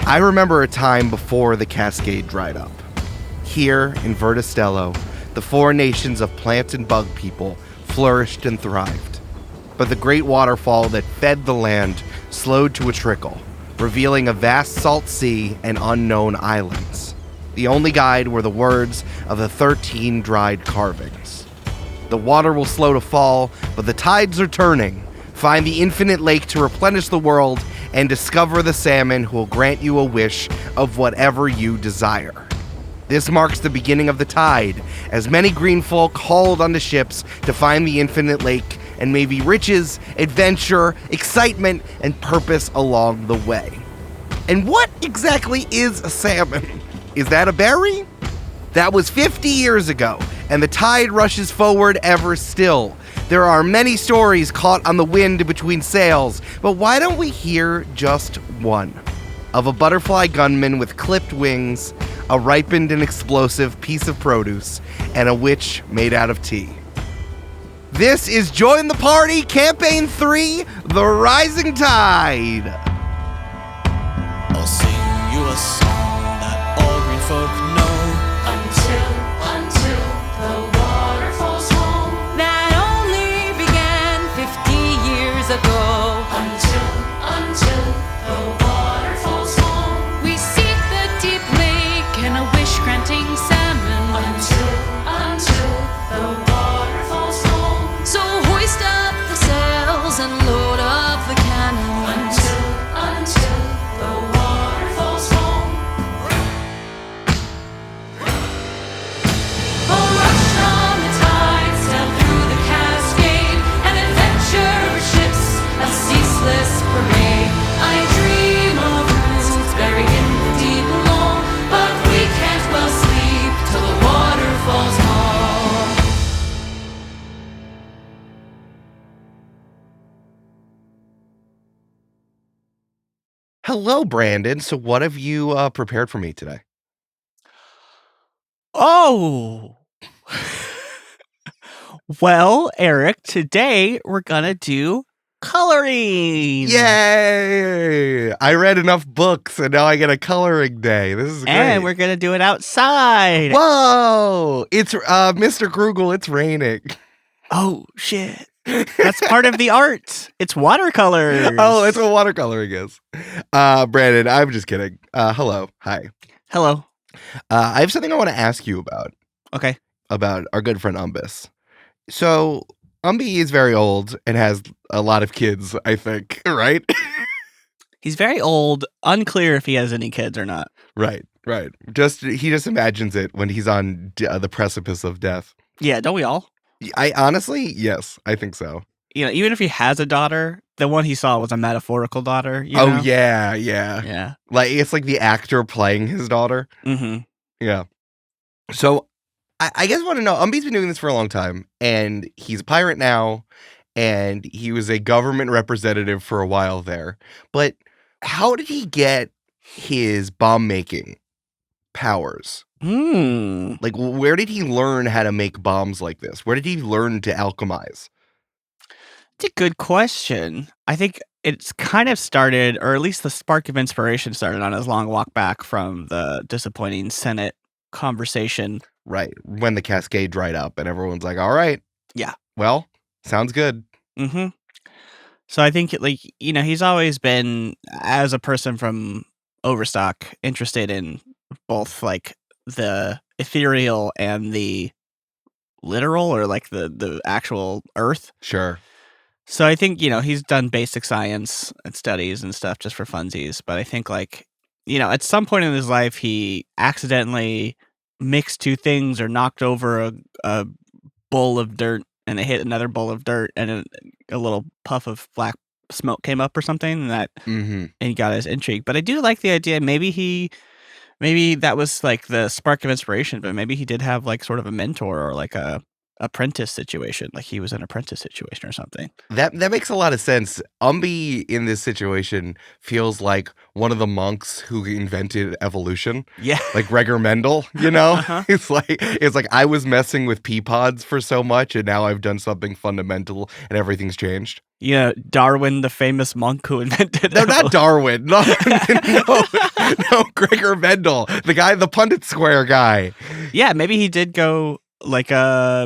I remember a time before the Cascade dried up. Here in Vertistello, the four nations of plant and bug people flourished and thrived. But the great waterfall that fed the land slowed to a trickle, revealing a vast salt sea and unknown islands. The only guide were the words of the 13 dried carvings. The water will slow to fall, but the tides are turning. Find the infinite lake to replenish the world and discover the salmon who will grant you a wish of whatever you desire. This marks the beginning of the tide, as many green folk hauled onto ships to find the infinite lake and maybe riches, adventure, excitement, and purpose along the way. And what exactly is a salmon? Is that a berry? That was 50 years ago, and the tide rushes forward ever still. There are many stories caught on the wind between sails, but why don't we hear just one? Of a butterfly gunman with clipped wings, a ripened and explosive piece of produce, and a witch made out of tea. This is Join the Party, Camp-Paign 3, The Rising Tide. I'll sing you a song that all green folk know. Until the water falls home. That only began 50 years ago. Until the water falls home. We seek the deep lake and a wish-granting salmon. Until the water falls home. So hoist up the sails and load up the cannons. Until the water falls home. A rush on the tide, sail through the Cascade, an adventure ships, a ceaseless parade. I dream of roots buried in the deep below, but we can't well sleep till the water falls home. Hello, Brandon. So what have you prepared for me today? Oh. Well, Eric, today we're gonna do coloring. Yay! I read enough books, and now I get a coloring day. This is great. And we're gonna do it outside. Whoa! It's Mr. Grugle. It's raining. Oh shit. That's part of the art. It's watercolors. Oh, that's what watercoloring is. Brandon, I'm just kidding. Hello. Hi. Hello. I have something I want to ask you Okay. about our good friend Umbus. So, Umbi is very old and has a lot of kids, I think, right? He's very old. Unclear if he has any kids or not. Right. He just imagines it when he's on the precipice of death. Yeah, don't we all? I honestly, yes, I think so. You know, even if he has a daughter, the one he saw was a metaphorical daughter. You know? Yeah. Yeah. Like, it's like the actor playing his daughter. Mm-hmm. Yeah. So, I guess I want to know, Umbi's been doing this for a long time, and he's a pirate now, and he was a government representative for a while there. But how did he get his bomb-making powers? Like, where did he learn how to make bombs like this? Where did he learn to alchemize? It's a good question. I think it's kind of started, or at least the spark of inspiration started on his long walk back from the disappointing Senate conversation. Right. When the Cascade dried up and everyone's like, all right. Yeah. Well, sounds good. Mm-hmm. So I think, like, you know, he's always been, as a person from Overstock, interested in both, like, the ethereal and the literal, or like the actual earth. Sure. So I think, you know, he's done basic science and studies and stuff just for funsies. But I think, like, you know, at some point in his life, he accidentally mixed two things or knocked over a bowl of dirt, and it hit another bowl of dirt, and a little puff of black smoke came up or something, and that and he got his intrigue. But I do like the idea. Maybe that was like the spark of inspiration, but maybe he did have like sort of a mentor or like a apprentice situation, like he was an apprentice situation or something. That makes a lot of sense. Umbi in this situation feels like one of the monks who invented evolution. Yeah. Like Gregor Mendel, you know? It's like I was messing with pea pods for so much and now I've done something fundamental and everything's changed. Yeah, Darwin, the famous monk who invented No, not Darwin. No, Gregor Mendel, the pundit square guy. Yeah, maybe he did go like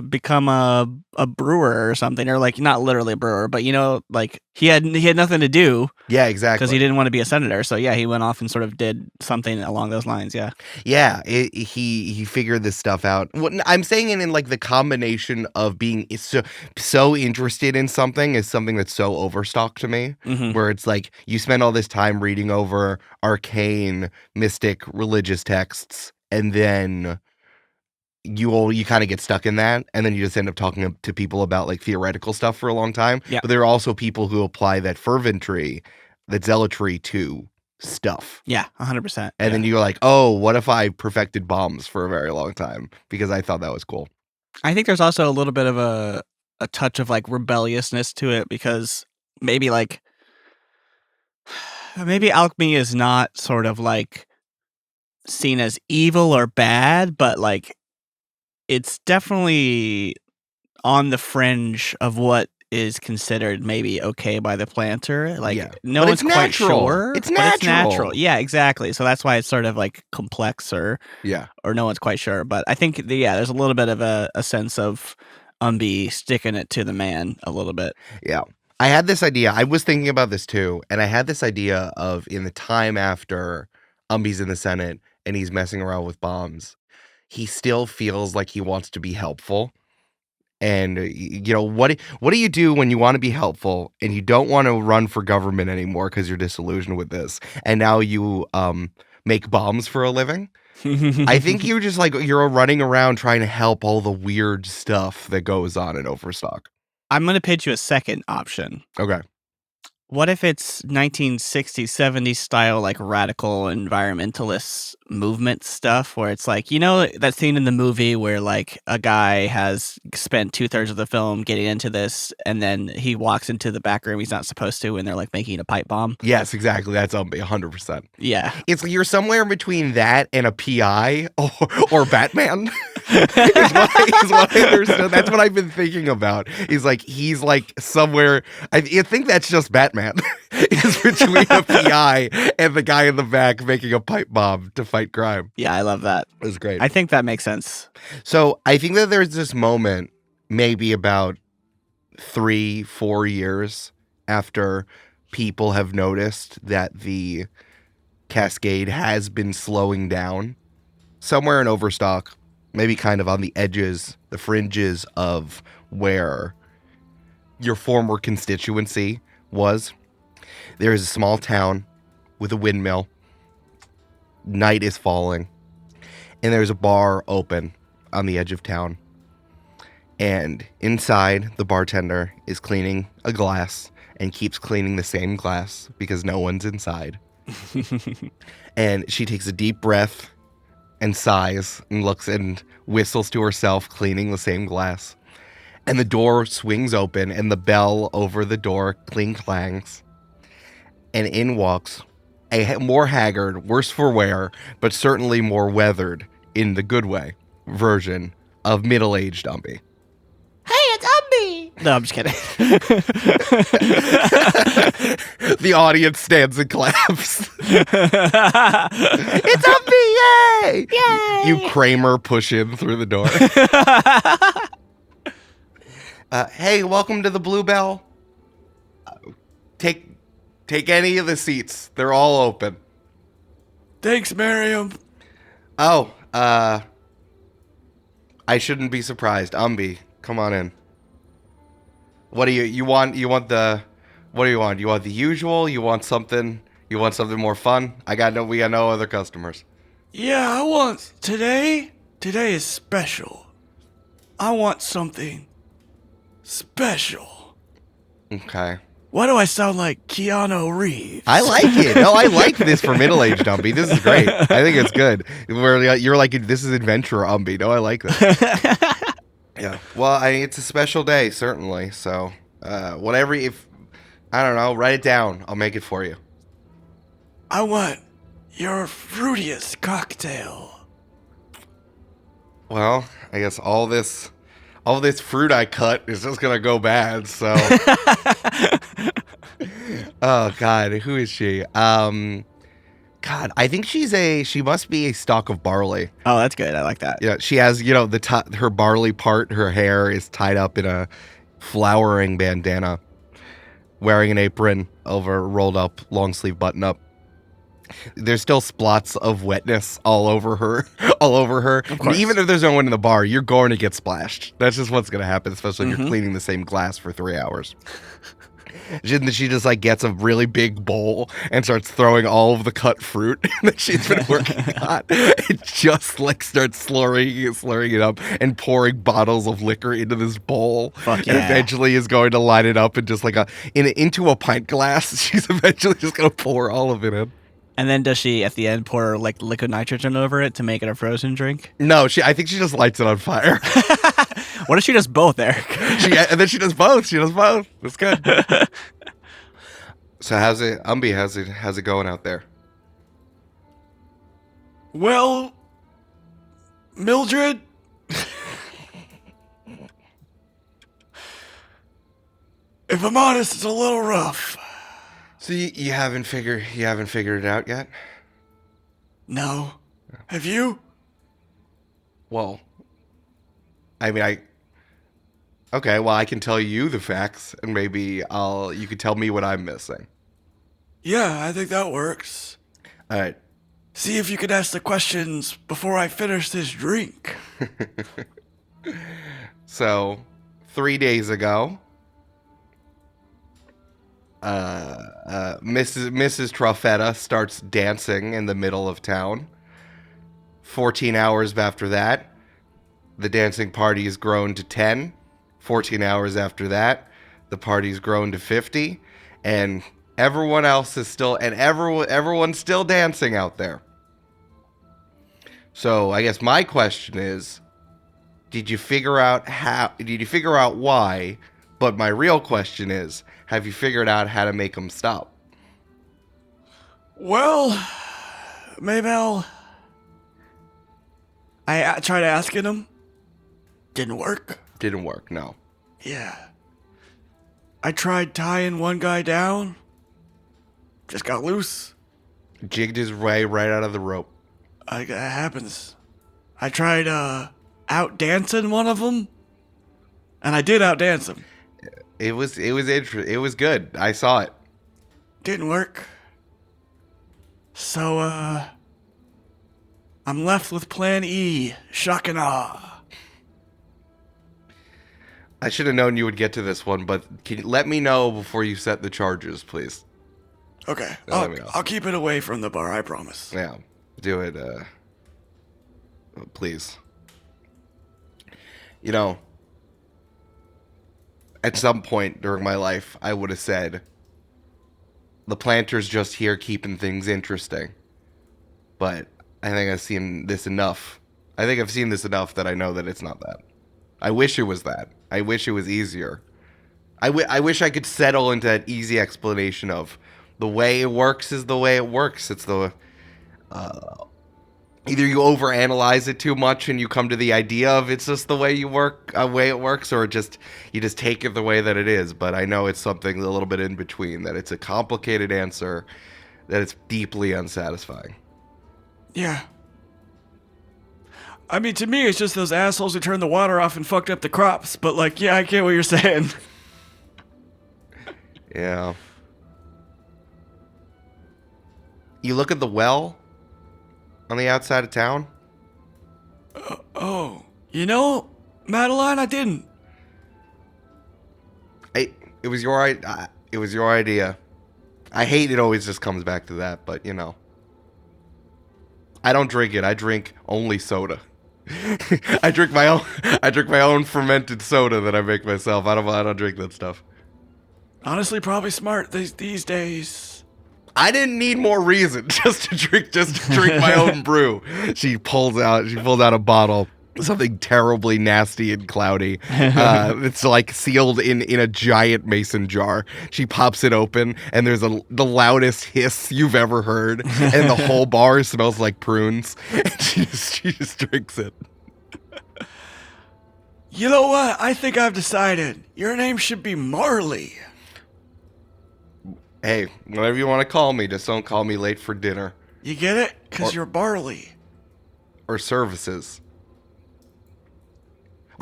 become a brewer or something, or like not literally a brewer, but like he had nothing to do. Yeah, exactly. Because he didn't want to be a senator, so yeah, he went off and sort of did something along those lines. Yeah, yeah, he figured this stuff out. What I'm saying in like the combination of being so interested in something is something that's so overstock to me, where it's like you spend all this time reading over arcane, mystic, religious texts, and then you kind of get stuck in that, and then you just end up talking to people about like theoretical stuff for a long time. Yeah. But there are also people who apply that ferventry, that zealotry to stuff. Yeah, 100%. And then you're like, oh, what if I perfected bombs for a very long time? Because I thought that was cool. I think there's also a little bit of a touch of like rebelliousness to it, because maybe alchemy is not sort of like seen as evil or bad, but like it's definitely on the fringe of what is considered maybe okay by the planter. Like no But one's it's quite natural. sure. It's but It's natural. natural. Yeah, exactly. So that's why it's sort of like complex or no one's quite sure. But I think there's a little bit of a sense of Umbi sticking it to the man a little bit. Yeah. I had this idea. I was thinking about this too. And I had this idea of in the time after Umbi's in the Senate and he's messing around with bombs, he still feels like he wants to be helpful. And, what do you do when you want to be helpful and you don't want to run for government anymore because you're disillusioned with this? And now you make bombs for a living? I think you're running around trying to help all the weird stuff that goes on in Overstock. I'm going to pitch you a second option. Okay. What if it's 1960s, 70s style, like radical environmentalist movement stuff where it's like, that scene in the movie where like a guy has spent 2/3 of the film getting into this and then he walks into the back room he's not supposed to and they're like making a pipe bomb? Yes, exactly. That's 100%. Yeah. It's like you're somewhere between that and a PI or Batman. is what I understood. That's what I've been thinking about. He's like somewhere. I think that's just Batman. Is between a PI and the guy in the back making a pipe bomb to fight crime. Yeah, I love that. It was great. I think that makes sense. So I think that there's this moment, maybe about 3-4 years after people have noticed that the cascade has been slowing down, somewhere in Overstock, maybe kind of on the edges, the fringes of where your former constituency was. There is a small town with a windmill. Night is falling. And there's a bar open on the edge of town. And inside, the bartender is cleaning a glass and keeps cleaning the same glass because no one's inside. And she takes a deep breath and sighs and looks and whistles to herself, cleaning the same glass. And the door swings open and the bell over the door clang-clangs. And in walks a more haggard, worse for wear, but certainly more weathered, in the good way, version of middle-aged Umbi. Hey, it's Umbi! No, I'm just kidding. The audience stands and claps. It's Umbi! Yay! Yay! You Kramer push in through the door. Hey, welcome to the Bluebell. Take any of the seats. They're all open. Thanks, Miriam. Oh, I shouldn't be surprised. Umbi, come on in. What do you want? What do you want? You want the usual? You want something more fun? We got no other customers. Yeah, I want today. Today is special. I want something special. Okay. Why do I sound like Keanu Reeves? I like it. No, I like this for middle-aged Umbi. This is great. I think it's good. You're like, this is adventure Umbi. No, I like that. Yeah. Well, it's a special day, certainly. So, whatever. If I don't know, write it down. I'll make it for you. I want your fruitiest cocktail. Well, I guess all this fruit I cut is just gonna go bad. So. Oh God, who is she? God, I think she must be a stalk of barley. Oh, that's good. I like that. Yeah, she has, her barley part, her hair is tied up in a flowering bandana, wearing an apron over a rolled up long sleeve button up. There's still splots of wetness all over her. And even if there's no one in the bar, you're going to get splashed. That's just what's going to happen, especially if you're cleaning the same glass for 3 hours. She just like gets a really big bowl and starts throwing all of the cut fruit that she's been working on. It just like starts slurring it up and pouring bottles of liquor into this bowl. Fuck yeah. And eventually is going to line it up and just like into a pint glass. She's eventually just going to pour all of it in. And then does she at the end pour like liquid nitrogen over it to make it a frozen drink? No, I think she just lights it on fire. What if she does both, Eric? And then she does both. That's good. So how's it going out there? Well, Mildred, if I'm honest, it's a little rough. So you haven't figured it out yet? No. Have you? Well, okay, well, I can tell you the facts, and maybe you can tell me what I'm missing. Yeah, I think that works. All right. See if you can ask the questions before I finish this drink. So, 3 days ago, Mrs. Truffetta starts dancing in the middle of town. 14 hours after that, the dancing party has grown to 10. 14 hours after that, the party's grown to 50, and everyone else is still, and everyone's still dancing out there. So I guess my question is, did you figure out why? But my real question is, have you figured out how to make them stop? Well, Maybell, I tried asking him. Didn't work. Didn't work, no. Yeah. I tried tying one guy down. Just got loose. Jigged his way right out of the rope. That happens. I tried out dancing one of them, and I did out dance him. It was interesting. It was good. I saw it. Didn't work. So I'm left with Plan E. Shock and awe. I should have known you would get to this one, but can you let me know before you set the charges, please? Okay, Let me know. I'll keep it away from the bar, I promise. Yeah, do it, please. At some point during my life, I would have said, the planter's just here keeping things interesting. But I think I've seen this enough. I think I've seen this enough that I know that it's not that. I wish it was that. I wish it was easier. I wish I could settle into that easy explanation of the way it works is the way it works. It's the... either you overanalyze it too much and you come to the idea of it's just the way it works, or you just take it the way that it is. But I know it's something a little bit in between, that it's a complicated answer, that it's deeply unsatisfying. Yeah. I mean, to me, it's just those assholes who turned the water off and fucked up the crops. But, like, yeah, I get what you're saying. Yeah. You look at the well on the outside of town? Madeline, I didn't. It was your idea. I hate it always just comes back to that, but I don't drink it. I drink only soda. I drink my own fermented soda that I make myself. I don't drink that stuff. Honestly, probably smart these days. I didn't need more reason just to drink my own brew. She pulled out a bottle something terribly nasty and cloudy. It's like sealed in a giant mason jar. She pops it open, and there's the loudest hiss you've ever heard, and the whole bar smells like prunes. And she just drinks it. You know what? I think I've decided. Your name should be Marley. Hey, whatever you want to call me, just don't call me late for dinner You get it? Because you're Barley. or services.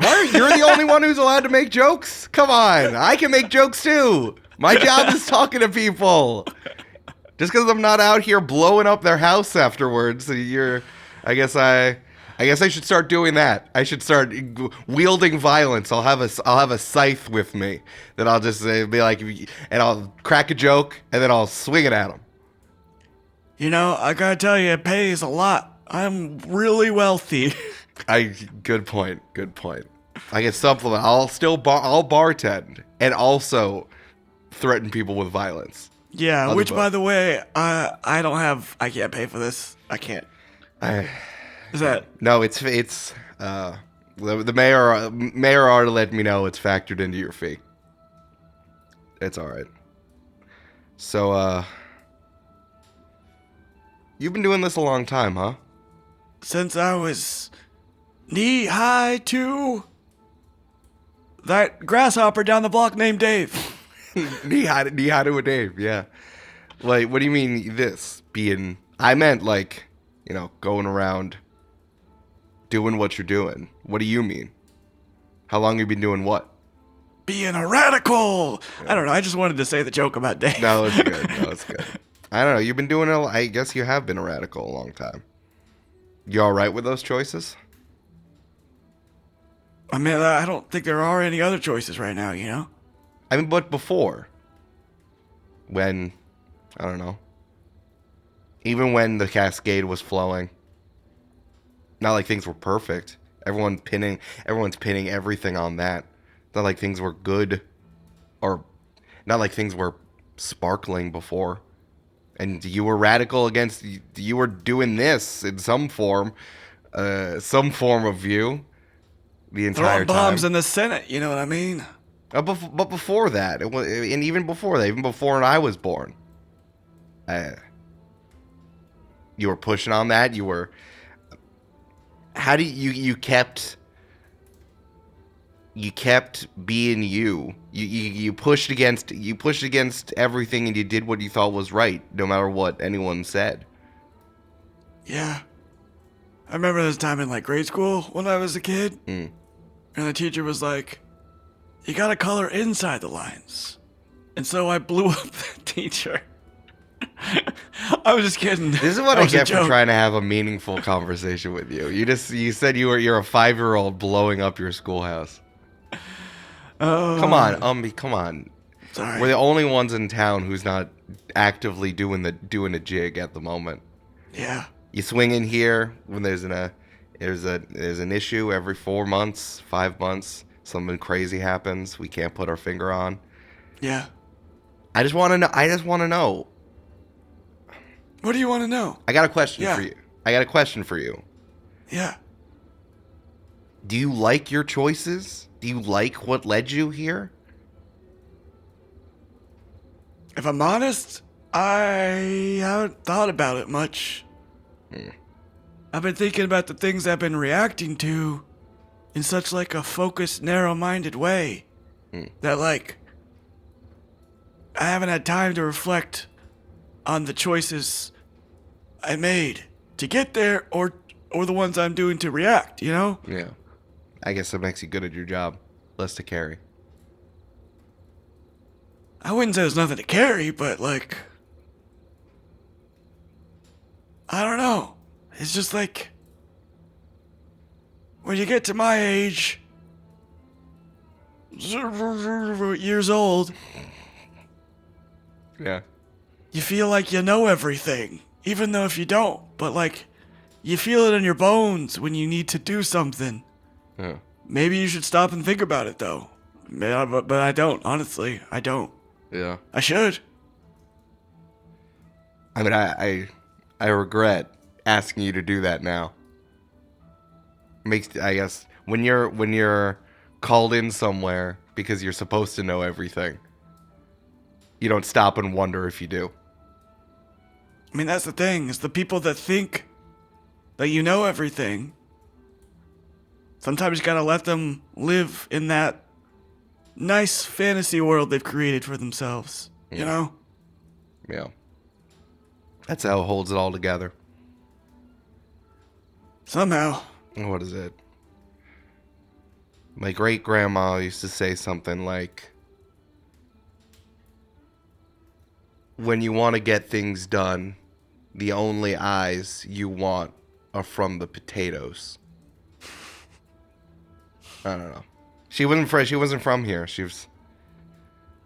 You're the only one who's allowed to make jokes? Come on, I can make jokes too. My job is talking to people. Just because I'm not out here blowing up their house afterwards, I guess I should start doing that. I should start wielding violence. I'll have a scythe with me that I'll just be like, and I'll crack a joke and then I'll swing it at them. You know, I gotta tell you, it pays a lot. I'm really wealthy. Good point. I get supplement. I'll bartend and also threaten people with violence. Yeah, which, by the way, I can't pay for this. I can't. Is that? No, it's the mayor already let me know it's factored into your fee. It's all right. So, you've been doing this a long time, huh? Since I was knee-high to that grasshopper down the block named Dave. knee-high to a Dave, yeah. Like, what do you mean this? I meant, like, going around doing what you're doing. What do you mean? How long have you been doing what? Being a radical! Yeah. I don't know, I just wanted to say the joke about Dave. No, it's good. I don't know, you've been doing I guess you have been a radical a long time. You alright with those choices? I mean, I don't think there are any other choices right now, you know? I mean, but before, when, I don't know, even when the Cascade was flowing, not like things were perfect. Everyone's pinning everything on that. Not like things were good, or not like things were sparkling before. And you were radical against, you were doing this in some form of view the entire time. Throwing bombs in the Senate, you know what I mean? But before that, and even before that, even before I was born, you were pushing on that. You were. How do you kept being you. You pushed against everything, and you did what you thought was right, no matter what anyone said. Yeah. I remember this time in like grade school when I was a kid, and the teacher was like, "You gotta color inside the lines," and so I blew up the teacher. I was just kidding. This is what I get for trying to have a meaningful conversation with you. You said you're a 5-year-old blowing up your schoolhouse. Oh, come on, Umbi, come on. Sorry. We're the only ones in town who's not actively doing a jig at the moment. Yeah. You swing in here when there's an issue every 4 months, 5 months. Something crazy happens. We can't put our finger on. Yeah. I just want to know. What do you want to know? I got a question for you. Yeah. Do you like your choices? Do you like what led you here? If I'm honest, I haven't thought about it much. I've been thinking about the things I've been reacting to in such like a focused, narrow-minded way that like I haven't had time to reflect on the choices I made to get there or the ones I'm doing to react, you know? Yeah. I guess that makes you good at your job. Less to carry. I wouldn't say there's nothing to carry, but like, I don't know. It's just like, when you get to my age, years old, yeah, you feel like you know everything, even though if you don't, but like, you feel it in your bones when you need to do something. Yeah. Maybe you should stop and think about it, though. But I don't, honestly. I don't. Yeah. I should. I mean, I regret asking you to do that now. Makes, I guess, when you're called in somewhere because you're supposed to know everything, you don't stop and wonder if you do. I mean, that's the thing, is the people that think that you know everything, sometimes you gotta let them live in that nice fantasy world they've created for themselves, you know? Yeah. That's how it holds it all together. Somehow. What is it? My great-grandma used to say something like, when you want to get things done, the only eyes you want are from the potatoes. I don't know. She wasn't from here. She was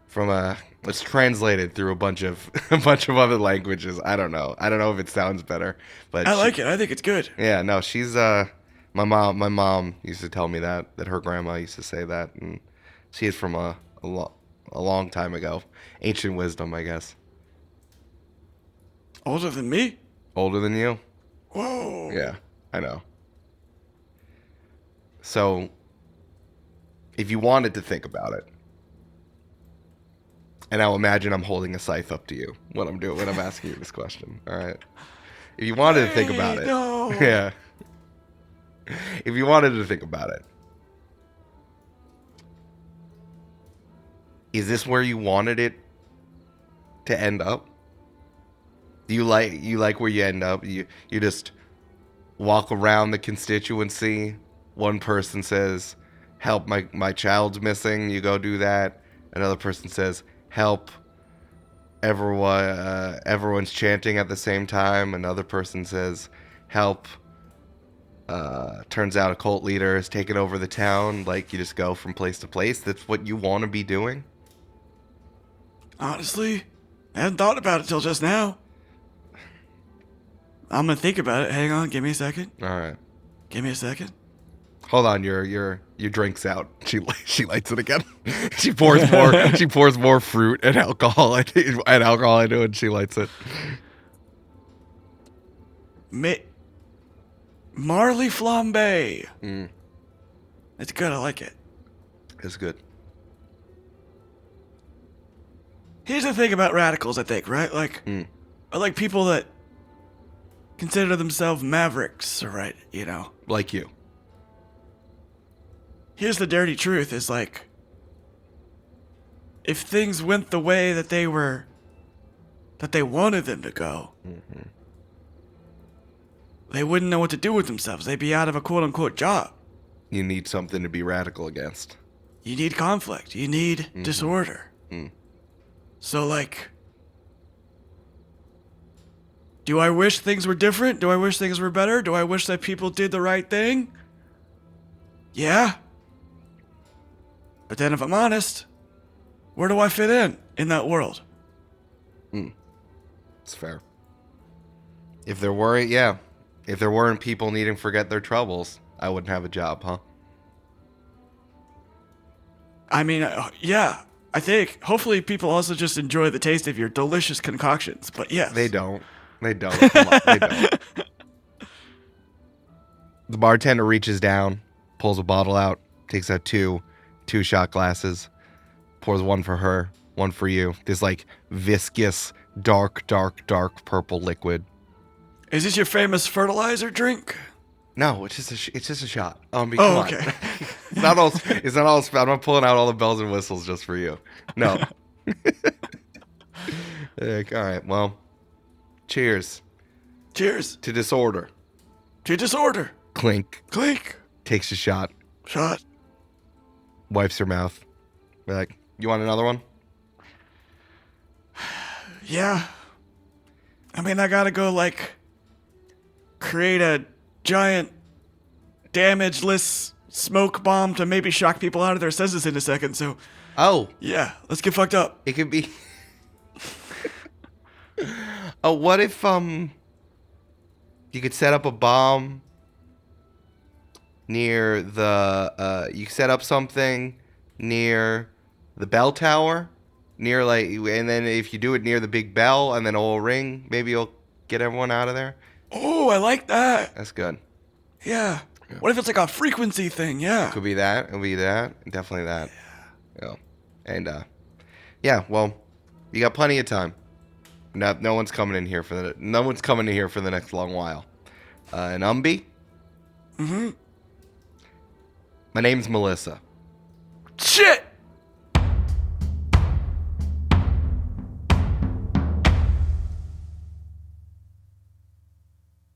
from it's translated through a bunch of other languages. I don't know. I don't know if it sounds better, but I like it. I think it's good. Yeah, no, she's my mom used to tell me that her grandma used to say that, and she is from a long time ago. Ancient wisdom, I guess. Older than me? Older than you? Whoa. Yeah, I know. So, if you wanted to think about it, and now imagine I'm holding a scythe up to you when I'm asking you this question, all right? If you wanted to think about it. No. Yeah. If you wanted to think about it, is this where you wanted it to end up? Do you like where you end up? You just walk around the constituency. One person says, "Help, my child's missing." You go do that. Another person says, "Help, everyone's chanting at the same time." Another person says, "Help, turns out a cult leader has taken over the town." Like, you just go from place to place. That's what you want to be doing? Honestly, I hadn't thought about it till just now. I'm gonna think about it. Hang on, give me a second. All right. Give me a second. Hold on, your drink's out. She lights it again. She pours more fruit and alcohol into it, and she lights it. Marley flambe. It's good. I like it. It's good. Here's the thing about radicals, I think, right? Like, I like people that consider themselves mavericks, right? You know, Like you. here's the dirty truth: is like, if things went the way that they wanted them to go, they wouldn't know what to do with themselves. They'd be out of a quote-unquote job. You need something to be radical against. You need conflict. You need disorder. So, like, do I wish things were different? Do I wish things were better? Do I wish that people did the right thing? Yeah. But then if I'm honest, where do I fit in that world? It's fair. If there weren't people needing to forget their troubles, I wouldn't have a job, huh? I mean, yeah, I think hopefully people also just enjoy the taste of your delicious concoctions, but yes. They don't. Come on, they don't. The bartender reaches down, pulls a bottle out, takes out two shot glasses, pours one for her, one for you. This like viscous, dark purple liquid. Is this your famous fertilizer drink? No, it's just a shot. Come Oh, on. okay. It's not all. I'm not pulling out all the bells and whistles just for you. No. Like, all right. Well, cheers Cheers to disorder. to disorder. Clink. Clink. Takes a shot. Shot. Wipes her mouth. Be like, you want another one? Yeah. I mean, I gotta go, like, create a giant damageless smoke bomb to maybe shock people out of their senses in a second, so Oh, yeah, let's get fucked up. it could be. Oh, what if you could set up a bomb near the you set up something near the bell tower, near like, and then if you do it near the big bell and then it'll ring, maybe you'll get everyone out of there. Oh, I like that. That's good. Yeah. What if it's like a frequency thing? Yeah. Could be that. It'll be that. Definitely that. Yeah. And well, you got plenty of time. No one's coming in here for the next long while. And Umbi? Mm-hmm. My name's Melissa. Shit!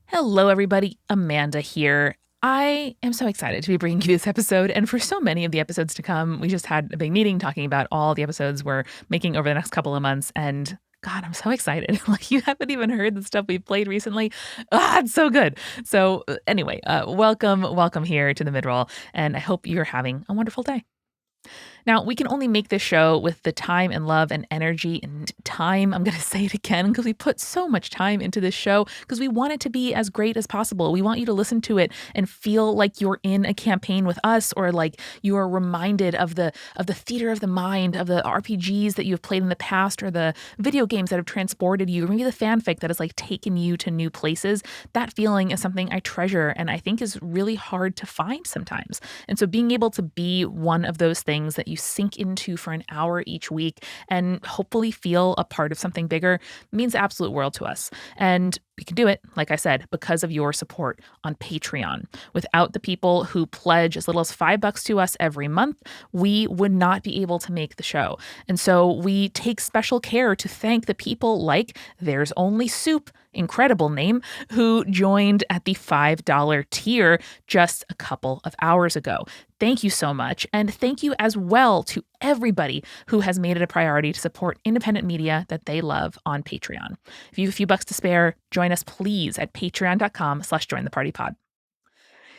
Hello, everybody. Amanda here. I am so excited to be bringing you this episode, and for so many of the episodes to come. We just had a big meeting talking about all the episodes we're making over the next couple of months, and God, I'm so excited. Like, you haven't even heard the stuff we've played recently. It's so good. So anyway, welcome here to the Midroll, and I hope you're having a wonderful day. Now, we can only make this show with the time and love and energy and time. I'm going to say it again because we put so much time into this show because we want it to be as great as possible. We want you to listen to it and feel like you're in a campaign with us, or like you are reminded of the theater of the mind, of the RPGs that you've played in the past, or the video games that have transported you, or maybe the fanfic that has like taken you to new places. That feeling is something I treasure and I think is really hard to find sometimes. And so being able to be one of those things that you sink into for an hour each week and hopefully feel a part of something bigger means the absolute world to us. And we can do it, like I said, because of your support on Patreon. Without the people who pledge as little as $5 to us every month, we would not be able to make the show. And so we take special care to thank the people like There's Only Soup, incredible name, who joined at the $5 tier just a couple of hours ago. Thank you so much. And thank you as well to everybody who has made it a priority to support independent media that they love on Patreon. If you have a few bucks to spare, join us please at patreon.com/jointhepartypod.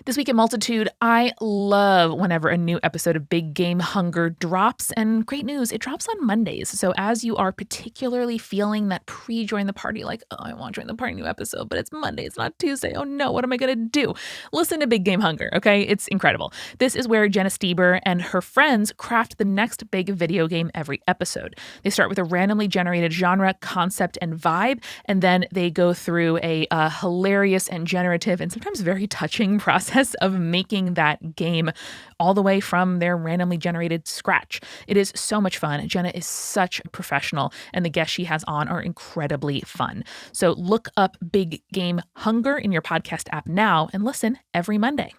This week at Multitude, I love whenever a new episode of Big Game Hunger drops, and great news, it drops on Mondays. So as you are particularly feeling that pre-join the party, like, oh, I want to join the party new episode, but it's Monday, it's not Tuesday. Oh no, what am I going to do? Listen to Big Game Hunger, okay? It's incredible. This is where Jenna Stieber and her friends craft the next big video game every episode. They start with a randomly generated genre, concept, and vibe, and then they go through a hilarious and generative and sometimes very touching process of making that game all the way from their randomly generated scratch. It is so much fun. Jenna is such a professional, and the guests she has on are incredibly fun. So look up Big Game Hunger in your podcast app now and listen every Monday.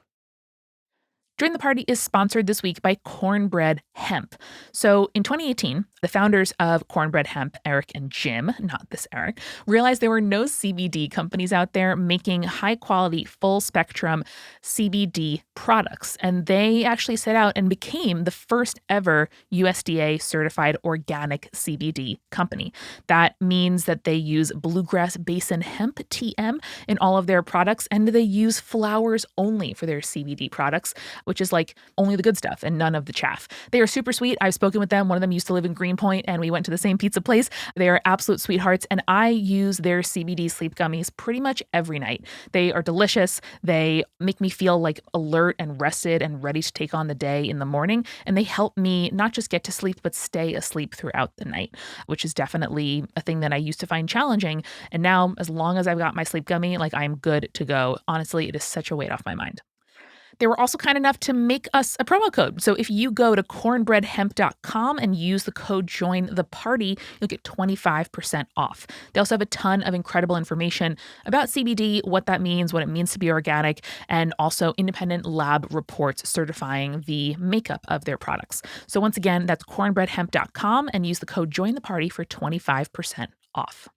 Join the Party is sponsored this week by Cornbread Hemp. So in 2018, the founders of Cornbread Hemp, Eric and Jim, not this Eric, realized there were no CBD companies out there making high-quality, full-spectrum CBD products. And they actually set out and became the first ever USDA-certified organic CBD company. That means that they use Bluegrass Basin Hemp, TM, in all of their products, and they use flowers only for their CBD products, which is like only the good stuff and none of the chaff. They are super sweet. I've spoken with them. One of them used to live in Greenpoint and we went to the same pizza place. They are absolute sweethearts, and I use their CBD sleep gummies pretty much every night. They are delicious. They make me feel like alert and rested and ready to take on the day in the morning, and they help me not just get to sleep but stay asleep throughout the night, which is definitely a thing that I used to find challenging. And now, as long as I've got my sleep gummy, like, I'm good to go. Honestly, it is such a weight off my mind. They were also kind enough to make us a promo code. So if you go to cornbreadhemp.com and use the code JOINTHEPARTY, you'll get 25% off. They also have a ton of incredible information about CBD, what that means, what it means to be organic, and also independent lab reports certifying the makeup of their products. So once again, that's cornbreadhemp.com and use the code JOINTHEPARTY for 25% off.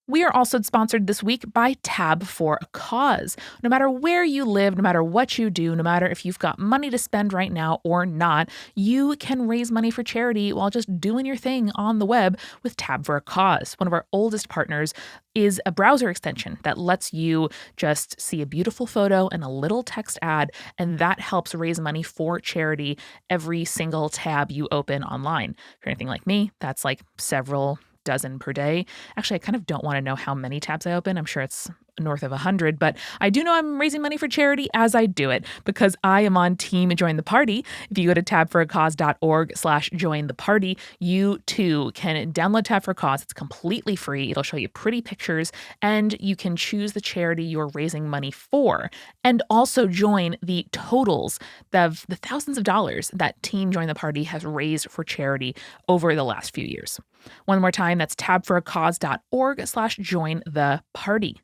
We are also sponsored this week by Tab for a Cause. No matter where you live, no matter what you do, no matter if you've got money to spend right now or not, you can raise money for charity while just doing your thing on the web with Tab for a Cause. One of our oldest partners is a browser extension that lets you just see a beautiful photo and a little text ad, and that helps raise money for charity every single tab you open online. If you're anything like me, that's like several dozen per day. Actually, I kind of don't want to know how many tabs I open. I'm sure it's north of 100. But I do know I'm raising money for charity as I do it because I am on Team Join the Party. If you go to tabforacause.org/join the party, you too can download Tab for a Cause. It's completely free. It'll show you pretty pictures, and you can choose the charity you're raising money for, and also join the totals of the thousands of dollars that Team Join the Party has raised for charity over the last few years. One more time, that's tabforacause.org/join the party.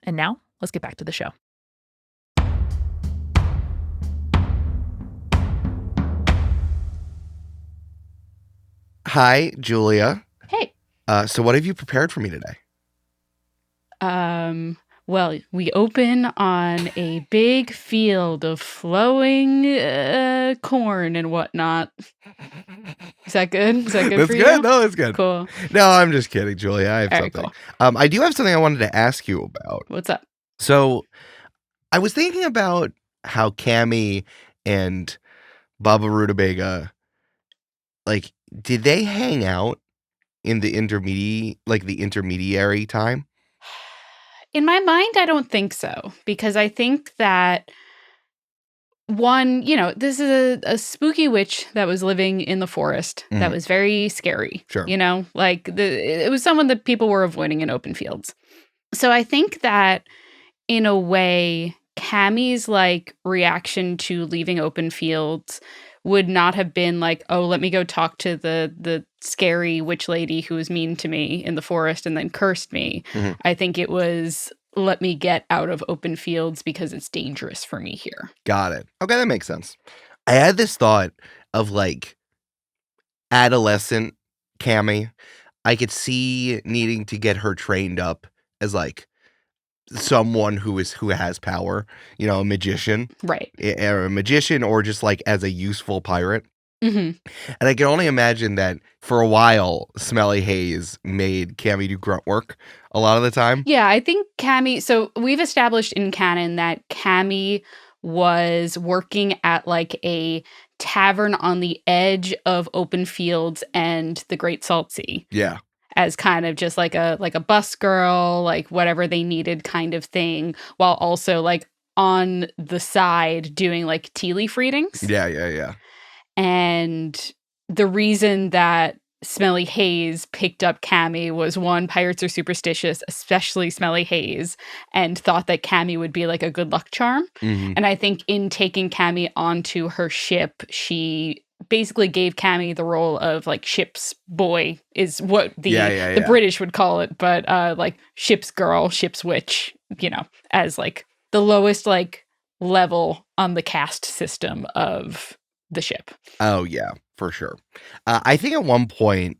And now let's get back to the show. Hi, Julia. Hey. So what have you prepared for me today? Well, we open on a big field of flowing corn and whatnot. Is that good? Is that good That's for you? good. No, that's good. Cool. No, I'm just kidding, Julia. I have All right, something. cool. I do have something I wanted to ask you about. What's up? So I was thinking about how Cammie and Baba Rutabaga, like, did they hang out in the intermediary time? In my mind, I don't think so, because I think that one, this is a spooky witch that was living in the forest that was very scary. Sure. It was someone that people were avoiding in open fields. So I think that in a way, Cammie's reaction to leaving open fields would not have been like, oh, let me go talk to the scary witch lady who was mean to me in the forest and then cursed me. Mm-hmm. I think it was, let me get out of open fields because it's dangerous for me here. Got it. Okay, that makes sense. I had this thought of adolescent Cammie. I could see needing to get her trained up as someone who has power, a magician. Right. Or a magician, or just as a useful pirate. Mm-hmm. And I can only imagine that for a while, Smelly Haze made Cammie do grunt work a lot of the time. Yeah, I think Cammie, so we've established in canon that Cammie was working at a tavern on the edge of open fields and the Great Salt Sea. Yeah. As kind of just a bus girl, whatever they needed kind of thing, while also on the side doing tea leaf readings. Yeah. And the reason that Smelly Haze picked up Cammie was, one, pirates are superstitious, especially Smelly Haze, and thought that Cammie would be a good luck charm. Mm-hmm. And I think in taking Cammie onto her ship, she basically gave Cammie the role of ship's boy, is what the British would call it, but ship's girl, ship's witch, as the lowest level on the caste system of the ship. Oh yeah, for sure. I think at one point,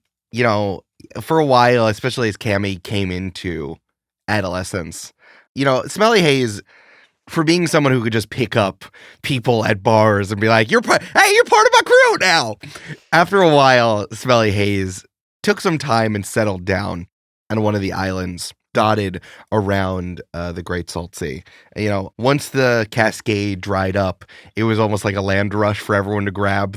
for a while, especially as Cammie came into adolescence, Smelly Haze, for being someone who could just pick up people at bars and be like, you're part of my crew now. After a while, Smelly Haze took some time and settled down on one of the islands dotted around the Great Salt Sea. Once the Cascade dried up, it was almost like a land rush for everyone to grab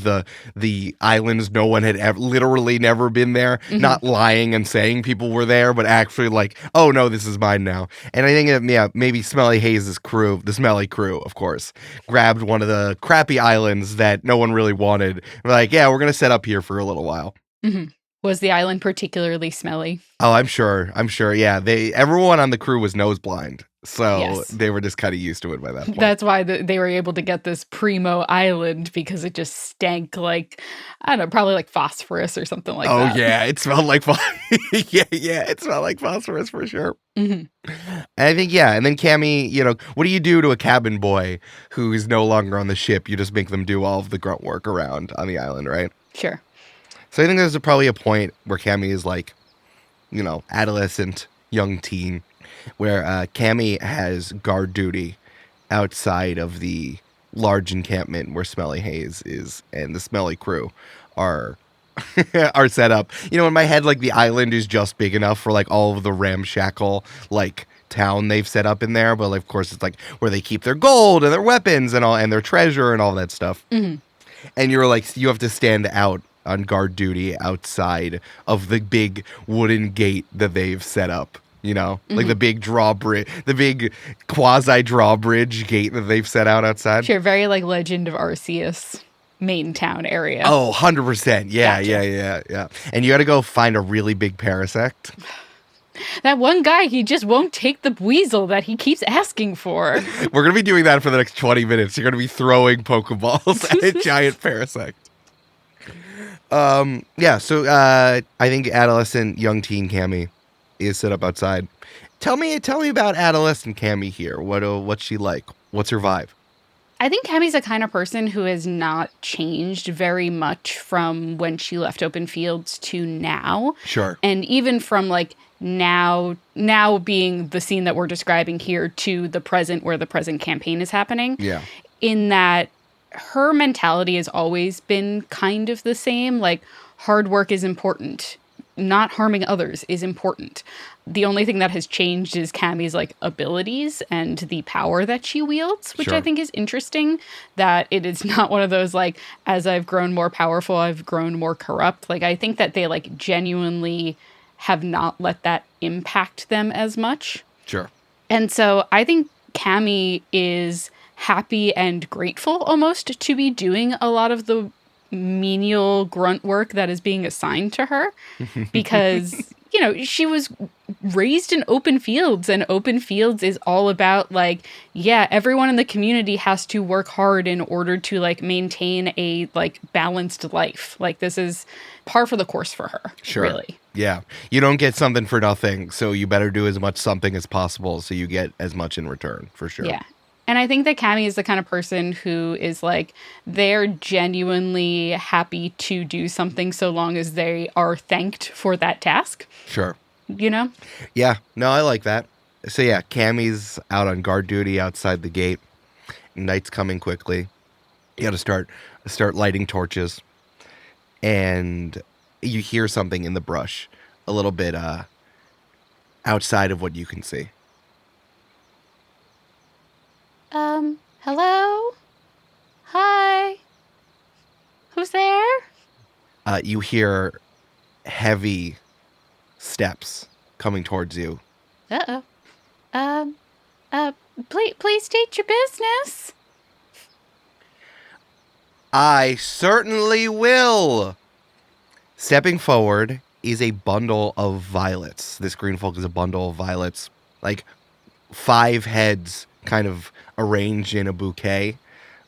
the islands. No one had literally never been there, not lying and saying people were there, but actually oh no, this is mine now. And I think maybe Smelly Haze's crew, the Smelly crew, of course, grabbed one of the crappy islands that no one really wanted. We're yeah, we're gonna set up here for a little while. Mm-hmm. Was the island particularly smelly? Oh, I'm sure. Yeah, everyone on the crew was nose blind, so Yes. They were just kind of used to it by that point. That's why they were able to get this primo island, because it just stank I don't know, probably phosphorus or something like that. Oh yeah, it smelled like it smelled like phosphorus for sure. Mm-hmm. And I think and then Cammie, what do you do to a cabin boy who is no longer on the ship? You just make them do all of the grunt work around on the island, right? Sure. So I think there's probably a point where Cammie is adolescent, young teen, where Cammie has guard duty outside of the large encampment where Smelly Haze is and the Smelly crew are set up. In my head, the island is just big enough for all of the ramshackle town they've set up in there, but of course it's where they keep their gold and their weapons and all and their treasure and all that stuff. Mm-hmm. And you're you have to stand out on guard duty outside of the big wooden gate that they've set up you know, like the big drawbridge, the big quasi drawbridge gate that they've set out outside. Sure, very like Legend of Arceus main town area. Oh, 100%. Yeah, Gotcha. yeah. And you got to go find a really big parasect. That one guy, he just won't take the weasel that he keeps asking for. We're going to be doing that for the next 20 minutes. You're going to be throwing Pokeballs at a giant parasect. So I think adolescent young teen Cammie is set up outside. Tell me about adolescent Cammie here. What's she like? What's her vibe? I think Cammie's the kind of person who has not changed very much from when she left Open Fields to now. Sure. And even from like now being the scene that we're describing here to the present where the present campaign is happening. Yeah. In that her mentality has always been kind of the same. Like, hard work is important. Not harming others is important. The only thing that has changed is Cammie's like abilities and the power that she wields, which I think is interesting. That it is not one of those like, as I've grown more powerful, I've grown more corrupt. Like, I think that they like genuinely have not let that impact them as much. Sure. And so I think Cammie is happy and grateful almost to be doing a lot of the menial grunt work that is being assigned to her because, you know, she was raised in Open Fields, and Open Fields is all about like, yeah, everyone in the community has to work hard in order to like maintain a like balanced life. Like, this is par for the course for her. Sure. Really. Yeah. You don't get something for nothing, so you better do as much something as possible so you get as much in return, for sure. Yeah. And I think that Cammie is the kind of person who is like, they're genuinely happy to do something so long as they are thanked for that task. Sure. You know? Yeah. No, I like that. So yeah, Cammie's out on guard duty outside the gate. Night's coming quickly. You got to start lighting torches. And you hear something in the brush a little bit outside of what you can see. Hello? Hi? Who's there? You hear heavy steps coming towards you. Uh-oh. Please state your business. I certainly will. Stepping forward is a bundle of violets. This green folk is a bundle of violets, like 5 heads kind of arranged in a bouquet.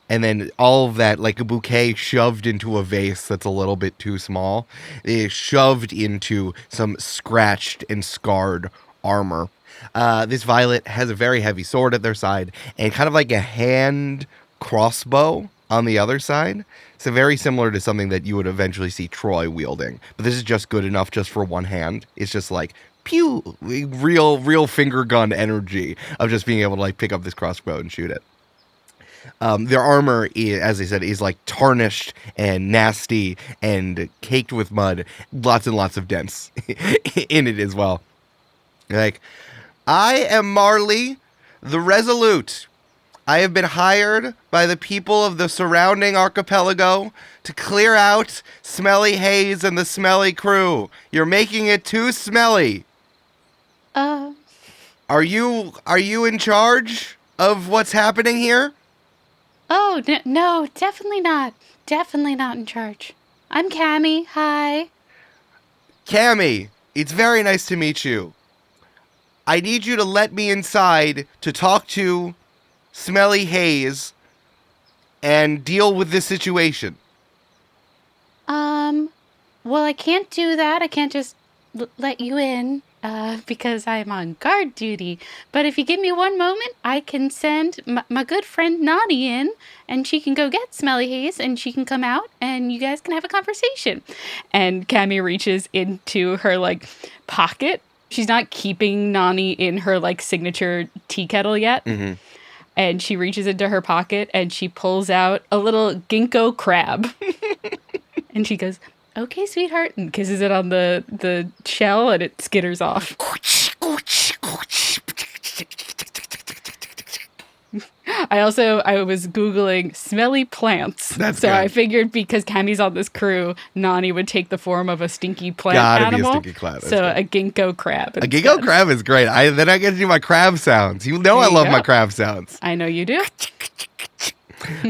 And then all of that, like a bouquet shoved into a vase that's a little bit too small, is shoved into some scratched and scarred armor. This violet has a very heavy sword at their side and kind of like a hand crossbow on the other side. So very similar to something that you would eventually see Troy wielding. But this is just good enough just for one hand. It's just like, pew, real finger gun energy of just being able to like pick up this crossbow and shoot it. Their armor, as I said, is like tarnished and nasty and caked with mud. Lots and lots of dents in it as well. Like, I am Marley, the Resolute. I have been hired by the people of the surrounding archipelago to clear out Smelly Haze and the Smelly crew. You're making it too smelly. Are you in charge of what's happening here? Oh, no, definitely not. Definitely not in charge. I'm Cammie. Hi. Cammie, it's very nice to meet you. I need you to let me inside to talk to Smelly Haze and deal with this situation. Well, I can't do that. I can't just let you in, because I'm on guard duty. But if you give me one moment, I can send my good friend Nani in, and she can go get Smelly Haze, and she can come out, and you guys can have a conversation. And Cammie reaches into her, like, pocket. She's not keeping Nani in her, like, signature tea kettle yet. Mm-hmm. And she reaches into her pocket, and she pulls out a little ginkgo crab. And she goes, "Okay, sweetheart," and kisses it on the shell, and it skitters off. I was Googling smelly plants. That's so good. I figured because Cammie's on this crew, Nani would take the form of a stinky plant animal. Be a stinky crab. So a ginkgo crab. A ginkgo crab is great. Then I get to do my crab sounds. You know I love my crab sounds. I know you do.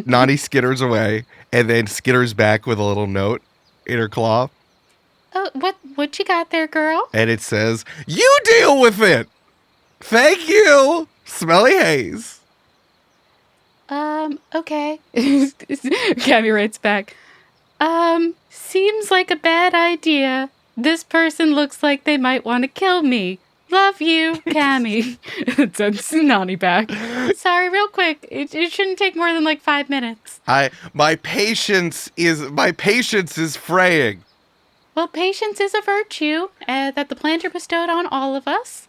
Nani skitters away and then skitters back with a little note in her claw. Oh, what you got there, girl? And it says, "You deal with it. Thank you, Smelly Haze." Okay. Cammie writes back. Seems like a bad idea. This person looks like they might want to kill me. Love you, Cammie. It sends Nani back. Sorry, real quick. It shouldn't take more than like 5 minutes. My patience is fraying. Well, patience is a virtue that the planter bestowed on all of us.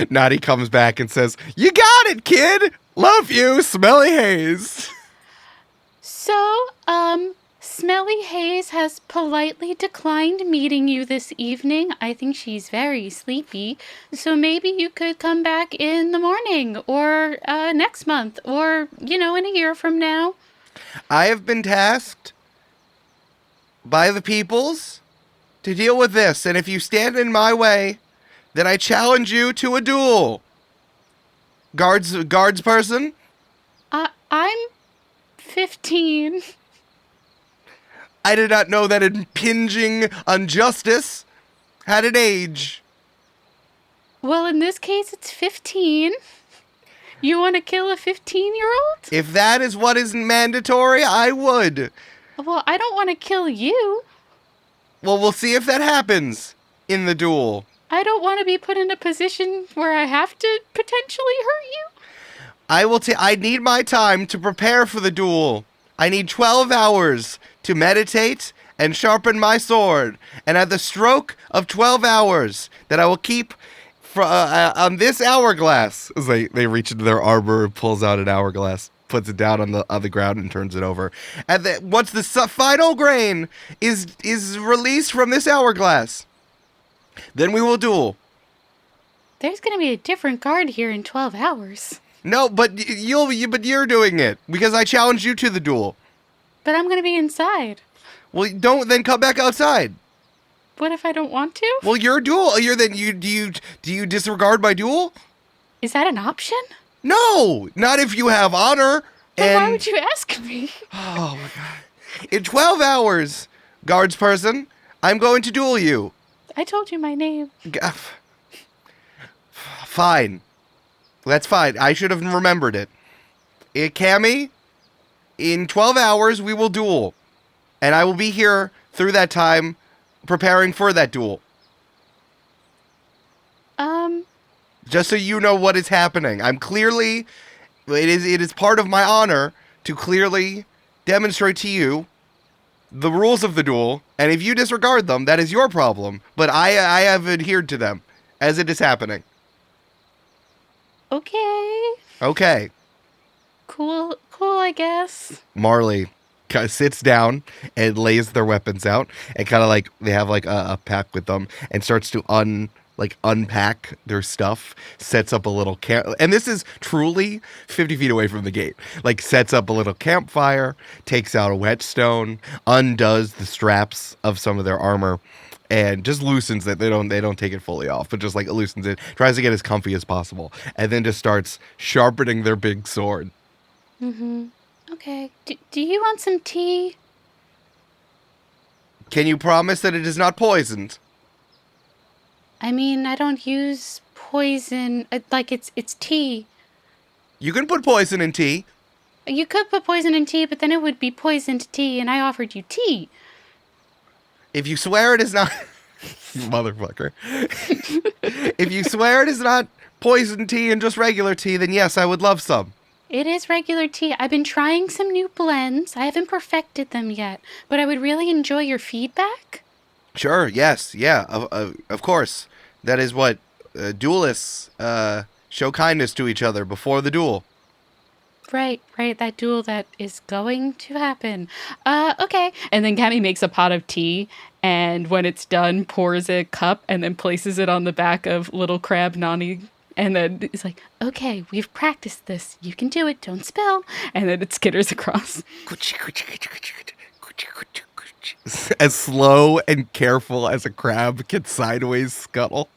Nani comes back and says, "You got it, kid. Love you, Smelly Haze." So, Smelly Haze has politely declined meeting you this evening. I think she's very sleepy. So maybe you could come back in the morning or next month or, in a year from now. I have been tasked by the peoples to deal with this, and if you stand in my way, then I challenge you to a duel. Guards person? I'm 15. I did not know that impinging injustice had an age. Well, in this case, it's 15. You want to kill a 15-year-old? If that is what is mandatory, I would. Well, I don't want to kill you. Well, we'll see if that happens in the duel. I don't want to be put in a position where I have to potentially hurt you. I need my time to prepare for the duel. I need 12 hours to meditate and sharpen my sword. And at the stroke of 12 hours that I will keep on this hourglass, as they reach into their arbor and pulls out an hourglass, puts it down on the ground and turns it over. And once the final grain is released from this hourglass, then we will duel. There's going to be a different guard here in 12 hours. No, but you're doing it because I challenged you to the duel. But I'm going to be inside. Well, don't then come back outside. What if I don't want to? Well, your duel. Do you disregard my duel? Is that an option? No, not if you have honor. Then why would you ask me? Oh my god! In 12 hours, guards person, I'm going to duel you. I told you my name. Fine. That's fine. I should have remembered it. Cammie, in 12 hours, we will duel. And I will be here through that time preparing for that duel. Just so you know what is happening. It is part of my honor to clearly demonstrate to you the rules of the duel. And if you disregard them, that is your problem. But I have adhered to them as it is happening. Okay. Cool, I guess. Marley sits down and lays their weapons out and kind of like they have like a pack with them and starts to unpack their stuff, sets up a little camp. And this is truly 50 feet away from the gate. Like sets up a little campfire, takes out a whetstone, undoes the straps of some of their armor, and just loosens it. They don't take it fully off, but just like loosens it, tries to get as comfy as possible, and then just starts sharpening their big sword. Mm-hmm. Okay. Do you want some tea? Can you promise that it is not poisoned? I mean, I don't use poison. Like it's tea. You can put poison in tea. You could put poison in tea, but then it would be poisoned tea, and I offered you tea. If you swear it is not... Motherfucker. If you swear it is not poison tea and just regular tea, then yes, I would love some. It is regular tea. I've been trying some new blends. I haven't perfected them yet, but I would really enjoy your feedback. Sure, yes, yeah, of course. That is what duelists show kindness to each other before the duel. Right, that duel that is going to happen. Okay. And then Cammie makes a pot of tea, and when it's done, pours a cup and then places it on the back of little crab Nani And then it's like, okay, we've practiced this. You can do it. Don't spill. And then it skitters across. As slow and careful as a crab can sideways scuttle.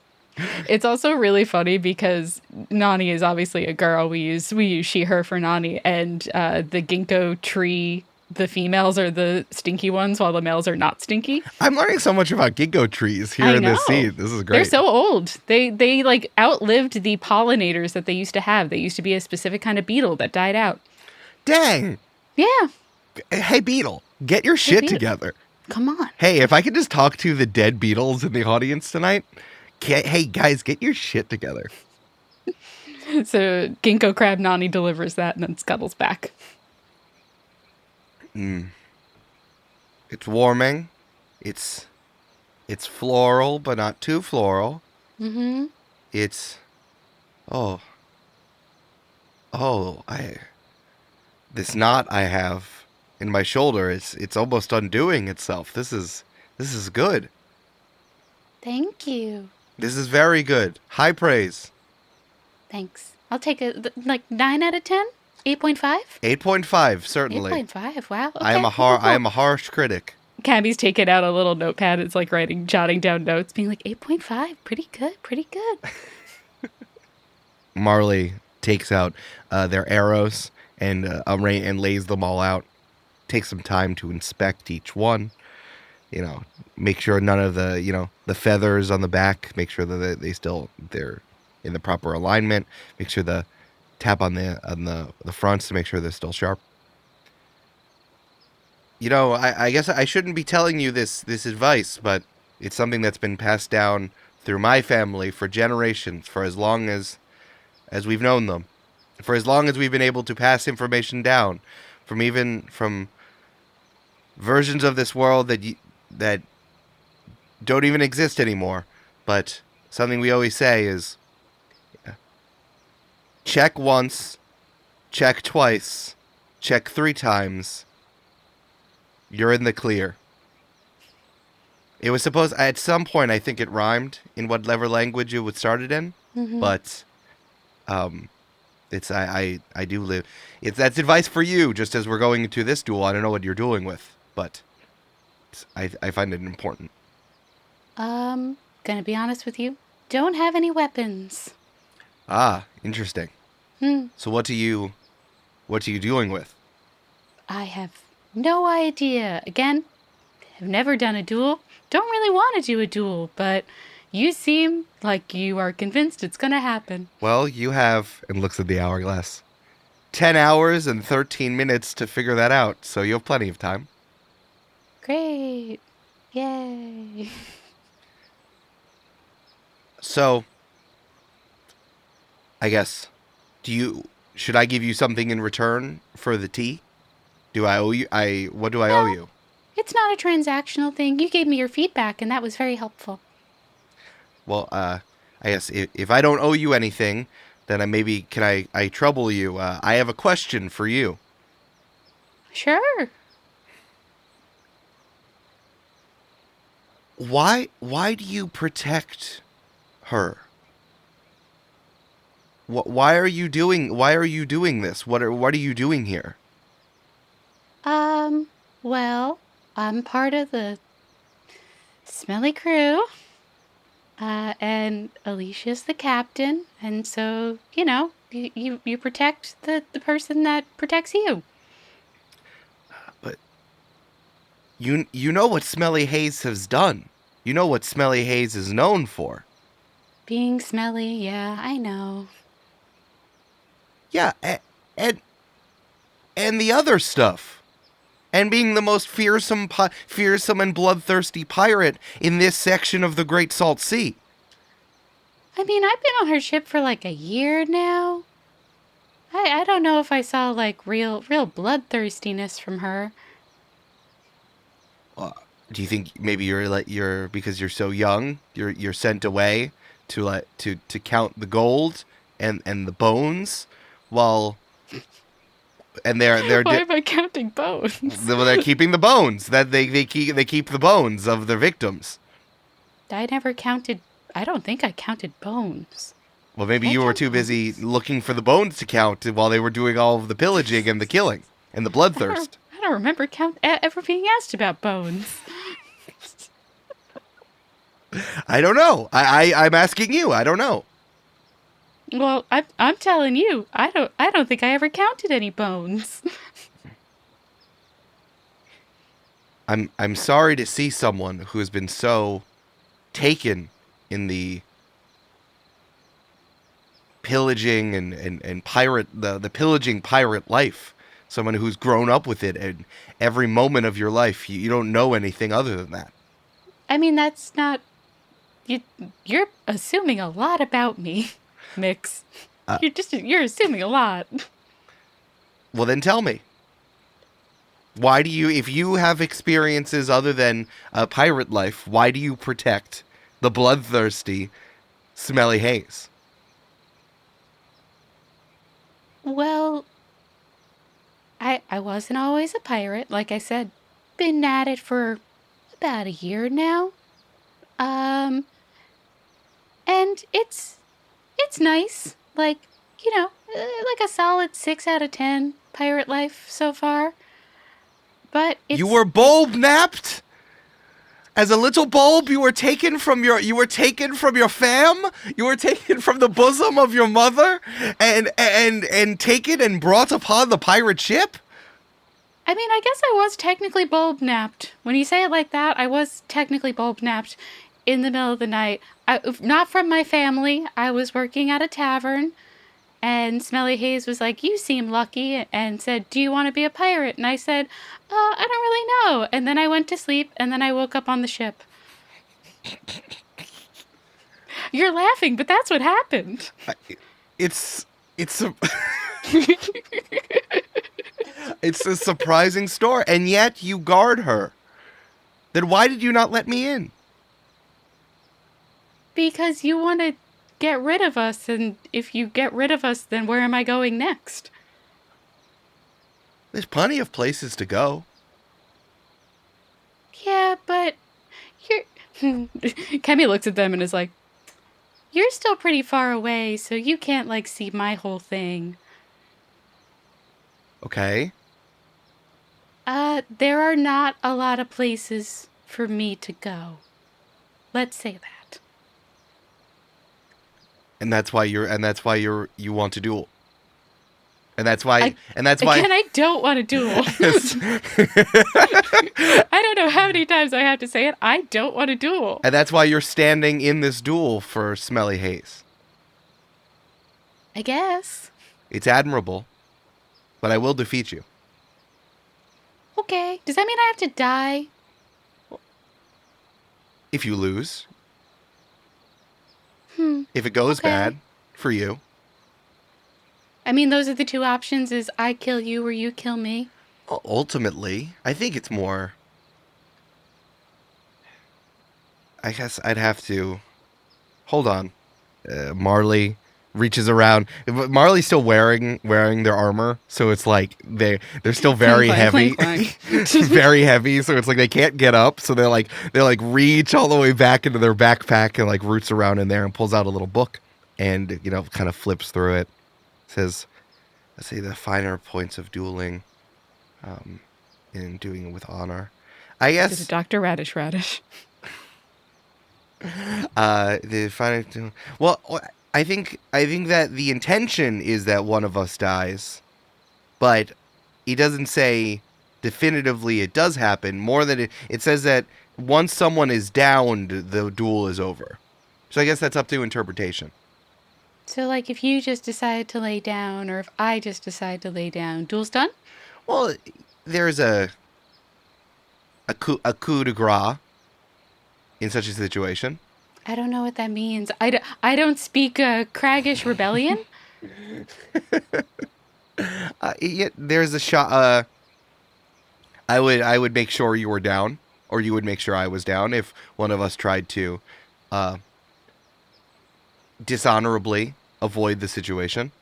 It's also really funny because Nani is obviously a girl. We use she, her for Nani. And the ginkgo tree, the females are the stinky ones while the males are not stinky. I'm learning so much about ginkgo trees here in this scene. This is great. They're so old. They like outlived the pollinators that they used to have. They used to be a specific kind of beetle that died out. Dang. Yeah. Hey, beetle, get your shit together. Come on. Hey, if I could just talk to the dead beetles in the audience tonight. Hey, guys, get your shit together. So ginkgo crab Nani delivers that and then scuttles back. It's warming. It's floral, but not too floral. Mm-hmm. It's this knot I have in my shoulder, it's almost undoing itself. This is good. Thank you. This is very good. High praise. Thanks. I'll take a 9 out of 10. 8.5. 8.5, certainly. 8.5. Wow. Okay, I am a harsh critic. Cammie's taken out a little notepad. It's like jotting down notes, being like 8.5. Pretty good. Pretty good. Marley takes out their arrows and lays them all out. Takes some time to inspect each one. Make sure none of the feathers on the back. Make sure that they're in the proper alignment. Make sure the tap on the fronts to make sure they're still sharp. I guess I shouldn't be telling you this advice, but it's something that's been passed down through my family for generations, for as long as we've known them, for as long as we've been able to pass information down, from versions of this world that don't even exist anymore. But something we always say is, check once, check twice, check 3 times. You're in the clear. It was supposed, at some point, I think it rhymed in whatever language it was started in, but it's I do live. That's advice for you, just as we're going into this duel. I don't know what you're dueling with, but I find it important. Gonna be honest with you. Don't have any weapons. Ah, interesting. So what are you dealing with? I have no idea. Again, have never done a duel. Don't really want to do a duel, but you seem like you are convinced it's gonna happen. Well, you have, and looks at the hourglass, 10 hours and 13 minutes to figure that out, so you have plenty of time. Great. Yay. So, I guess, should I give you something in return for the tea? Do I owe you? What do I owe you? It's not a transactional thing. You gave me your feedback, and that was very helpful. Well, I guess if I don't owe you anything, then can I trouble you? I have a question for you. Sure. Why do you protect her? Why are you doing this? What are you doing here? Well, I'm part of the smelly crew. And Alicia's the captain, and so, you protect the person that protects you. But you know what Smelly Haze has done. You know what Smelly Haze is known for. Being smelly, yeah, I know. Yeah, and the other stuff. And being the most fearsome and bloodthirsty pirate in this section of the Great Salt Sea. I mean, I've been on her ship for like a year now. I don't know if I saw like real bloodthirstiness from her. Do you think maybe you're because you're so young, you're sent away to count the gold and the bones while. And they're Why am I counting bones? They're keeping the bones. That they keep the bones of their victims. I never counted. I don't think I counted bones. Well, maybe you were too busy looking for the bones to count while they were doing all of the pillaging and the killing and the bloodthirst. I don't remember ever being asked about bones. I don't know. I'm asking you. I don't know. Well, I'm telling you, I don't think I ever counted any bones. I'm sorry to see someone who has been so taken in the pillaging and pirate the pillaging pirate life. Someone who's grown up with it, and every moment of your life you don't know anything other than that. I mean, that's not. You're assuming a lot about me, Mix. You're assuming a lot. Well, then tell me. Why do you, if you have experiences other than pirate life, why do you protect the bloodthirsty Smelly Haze? Well, I wasn't always a pirate. Like I said, been at it for about a year now. And it's nice. Like, like a solid 6 out of 10 pirate life so far. But it's... You were bulb-napped? As a little bulb, you were taken from your fam? You were taken from the bosom of your mother and taken and brought upon the pirate ship? I mean, I guess I was technically bulb-napped. When you say it like that, I was technically bulb-napped in the middle of the night. Not from my family. I was working at a tavern, and Smelly Haze was like, "You seem lucky," and said, "Do you want to be a pirate?" And I said, "I don't really know." And then I went to sleep, and then I woke up on the ship. You're laughing, but that's what happened. It's a it's a surprising story, and yet you guard her. Then why did you not let me in? Because you want to get rid of us, and if you get rid of us, then where am I going next? There's plenty of places to go. Yeah, but you're... Cammie looks at them and is like, "You're still pretty far away, so you can't, see my whole thing." Okay. There are not a lot of places for me to go. Let's say that. And that's why you want to duel. And that's why Again, I don't want to duel. I don't know how many times I have to say it. I don't want to duel. And that's why you're standing in this duel for Smelly Haze. I guess. It's admirable, but I will defeat you. Okay. Does that mean I have to die? If you lose. If it goes bad for you. I mean, those are the two options, is I kill you or you kill me. Ultimately, I think it's more... I guess I'd have to... Hold on. Marley reaches around. Marley's still wearing their armor, so it's like they're still very heavy. Very heavy, so it's like they can't get up, so they reach all the way back into their backpack and roots around in there and pulls out a little book and kind of flips through it. Says, let's say the finer points of dueling in doing it with honor. I guess Is it Dr. Radish? the finer well, I think that the intention is that one of us dies, but it doesn't say definitively it does happen. More than it says that once someone is downed, the duel is over. So I guess that's up to interpretation. So, if you just decide to lay down, or if I just decide to lay down, duel's done? Well, there's a coup de grace in such a situation. I don't know what that means. I don't speak Craggish Rebellion. Yeah, there's a shot. I would make sure you were down, or you would make sure I was down if one of us tried to dishonorably avoid the situation.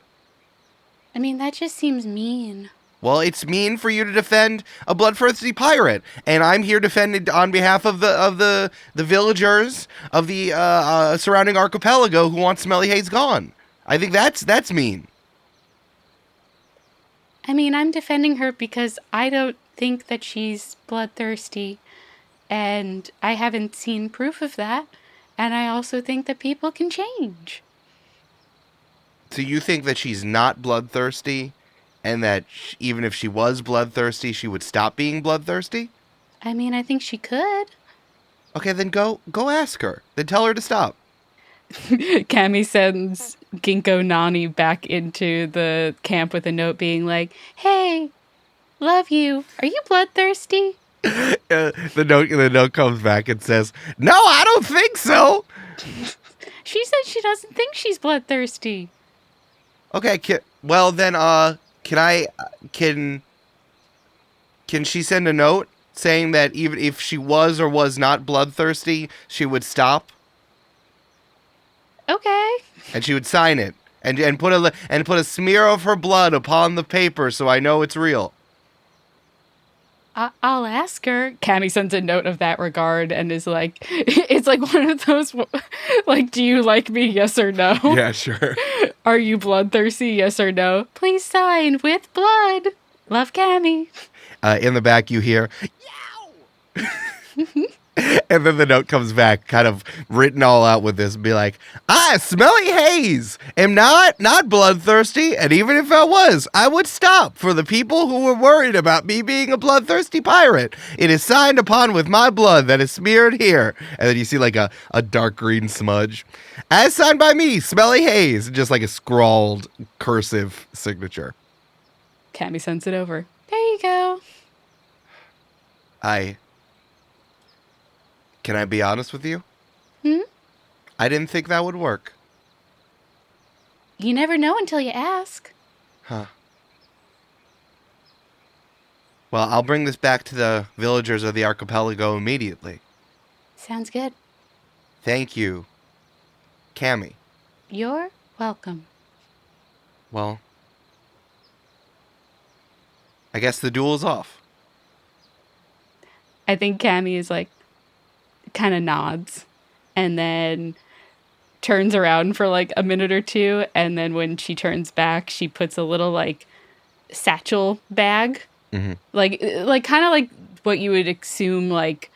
I mean, that just seems mean. Well, it's mean for you to defend a bloodthirsty pirate, and I'm here defending on behalf of the villagers of the surrounding archipelago who want Smelly Haze gone. I think that's mean. I mean, I'm defending her because I don't think that she's bloodthirsty, and I haven't seen proof of that, and I also think that people can change. So you think that she's not bloodthirsty, and that even if she was bloodthirsty, she would stop being bloodthirsty? I mean, I think she could. Okay, then go ask her. Then tell her to stop. Cammie sends Ginkgo Nani back into the camp with a note being like, "Hey, love you. Are you bloodthirsty?" The note comes back and says, "No, I don't think so." She said she doesn't think she's bloodthirsty. Okay, well then, can she send a note saying that even if she was or was not bloodthirsty, she would stop? Okay. And she would sign it and put a smear of her blood upon the paper so I know it's real. I'll ask her. Cammie sends a note of that regard and is like, it's like one of those, like, do you like me? Yes or no? Yeah, sure. Are you bloodthirsty? Yes or no? Please sign with blood. Love, Cammie. In the back you hear, yow! And then the note comes back, kind of written all out with this, and be like, "I, Smelly Haze, am not bloodthirsty, and even if I was, I would stop for the people who were worried about me being a bloodthirsty pirate. It is signed upon with my blood that is smeared here." And then you see like a dark green smudge. "As signed by me, Smelly Haze," just like a scrawled cursive signature. Cammie sends it over. There you go. Can I be honest with you? Hmm? I didn't think that would work. You never know until you ask. Huh. Well, I'll bring this back to the villagers of the archipelago immediately. Sounds good. Thank you, Cammie. You're welcome. Well, I guess the duel's off. I think Cammie is like, kind of nods and then turns around for like a minute or two, and then when she turns back she puts a little like satchel bag, like kind of like what you would assume like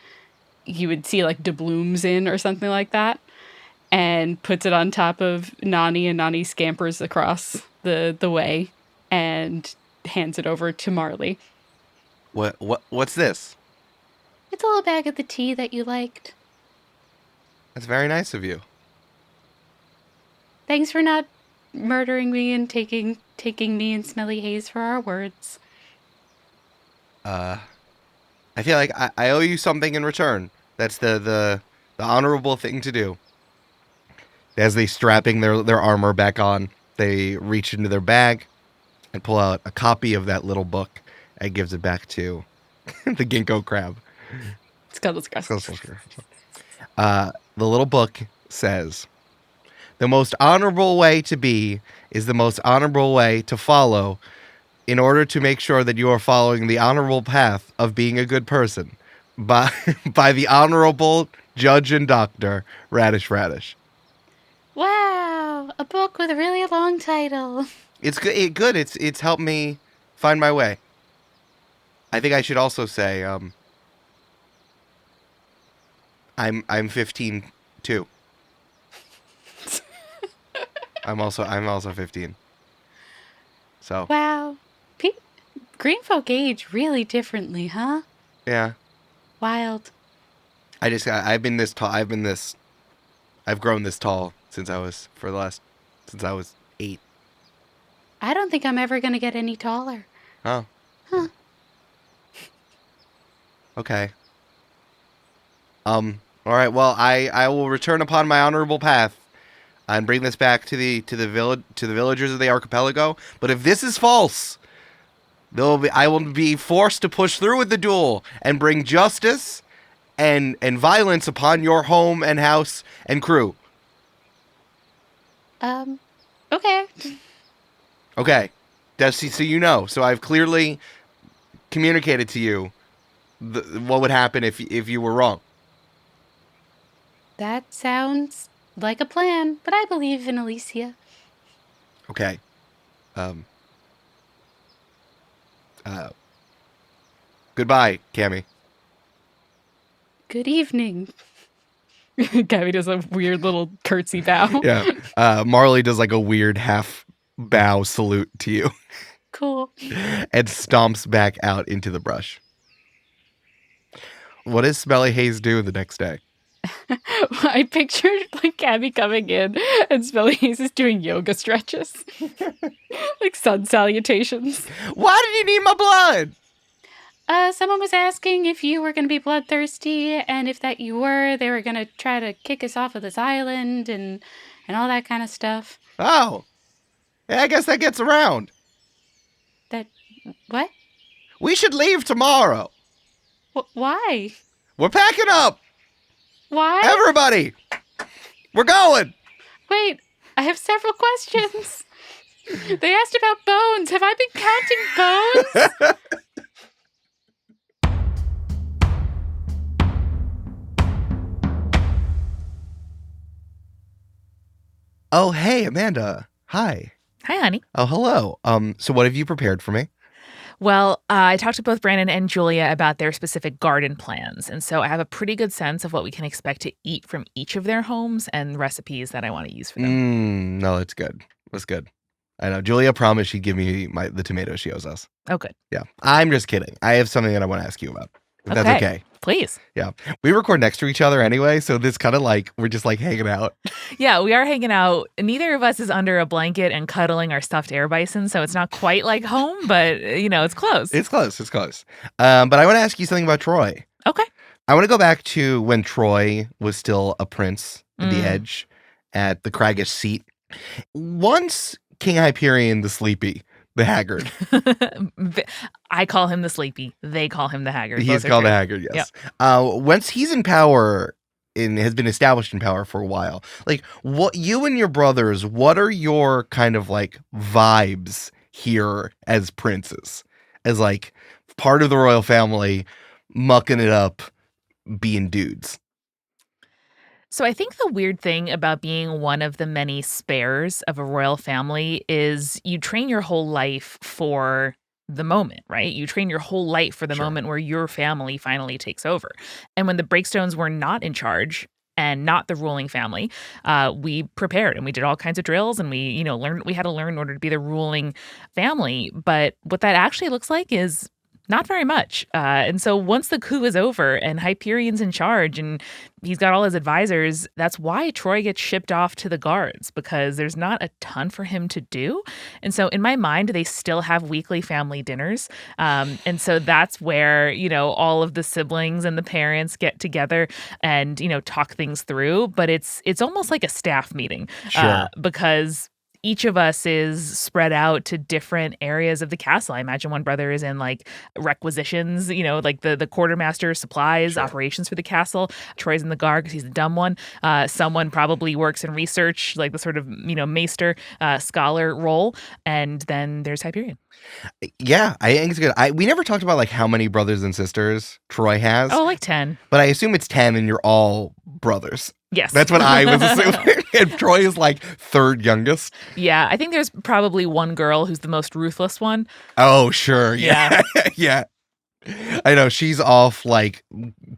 you would see like doubloons in or something like that, and puts it on top of Nani, and Nani scampers across the way and hands it over to Marley. What's this? It's a little bag of the tea that you liked. That's very nice of you. Thanks for not murdering me and taking me and Smelly Haze for our words. I feel like I owe you something in return. That's the honorable thing to do. As they strapping their armor back on, they reach into their bag and pull out a copy of that little book and gives it back to the ginkgo crab. The little book says, "The most honorable way to be is the most honorable way to follow in order to make sure that you are following the honorable path of being a good person by the honorable judge and doctor, Radish Radish." Wow, a book with a really long title. It's good. It's helped me find my way. I think I should also say, I'm 15 too. I'm also 15. So. Wow, green folk age really differently, huh? Yeah. Wild. I've been this tall. I've grown this tall since I was 8. I don't think I'm ever gonna get any taller. Oh. Huh. Okay. All right. Well, I will return upon my honorable path and bring this back to the villagers of the archipelago. But if this is false, I will be forced to push through with the duel and bring justice and violence upon your home and house and crew. Okay. Okay. So you know. So I've clearly communicated to you what would happen if you were wrong. That sounds like a plan, but I believe in Alicia. Okay. Goodbye, Cammie. Good evening. Cammie does a weird little curtsy bow. Yeah. Marley does like a weird half bow salute to you Cool. and stomps back out into the brush. What does Smelly Haze do the next day? I pictured like Cammie coming in and Smelly Haze is doing yoga stretches. Like sun salutations. Why did you need my blood? Someone was asking if you were going to be bloodthirsty, and if that you were, they were going to try to kick us off of this island and all that kind of stuff. Oh. Yeah, I guess that gets around. That, what? We should leave tomorrow. Why? We're packing up. Why? Everybody. We're going. Wait, I have several questions. They asked about bones. Have I been counting bones? Oh, hey, Amanda. Hi. Hi, honey. Oh, hello. So what have you prepared for me? Well, I talked to both Brandon and Julia about their specific garden plans. And so I have a pretty good sense of what we can expect to eat from each of their homes and recipes that I want to use for them. No, that's good. That's good. I know. Julia promised she'd give me the tomatoes she owes us. Oh, good. Yeah. I'm just kidding. I have something that I want to ask you about. If that's okay. Please. Yeah. We record next to each other anyway, so this kind of like, we're just like hanging out. Yeah, we are hanging out. Neither of us is under a blanket and cuddling our stuffed air bison, so it's not quite like home, but, it's close. It's close. It's close. But I want to ask you something about Troy. Okay. I want to go back to when Troy was still a prince at the Edge at the Craggish seat. Once King Hyperion the Sleepy, the Haggard. I call him the Sleepy. They call him the Haggard. He's called the Haggard, yes. Yep. Once he's in power and has been established in power for a while, like what you and your brothers, what are your kind of like vibes here as princes? As like part of the royal family, mucking it up, being dudes. So I think the weird thing about being one of the many spares of a royal family is you train your whole life for the moment, right? You train your whole life for the moment where your family finally takes over. And when the Breakstones were not in charge and not the ruling family, we prepared and we did all kinds of drills and we, learned what we had to learn in order to be the ruling family. But what that actually looks like is not very much. And so once the coup is over and Hyperion's in charge and he's got all his advisors, that's why Troy gets shipped off to the guards, because there's not a ton for him to do. And so in my mind, they still have weekly family dinners. And so that's where, all of the siblings and the parents get together and, talk things through. But it's almost like a staff meeting because each of us is spread out to different areas of the castle. I imagine one brother is in like requisitions, like the quartermaster supplies, operations for the castle. Troy's in the guard because he's the dumb one. Someone probably works in research, like the sort of, maester, scholar role. And then there's Hyperion. Yeah, I think it's good. We never talked about like how many brothers and sisters Troy has. Oh, like 10. But I assume it's 10 and you're all brothers. Yes. That's what I was assuming. And Troy is like third youngest. Yeah, I think there's probably one girl who's the most ruthless one. Oh, sure. Yeah. Yeah. I know. She's off like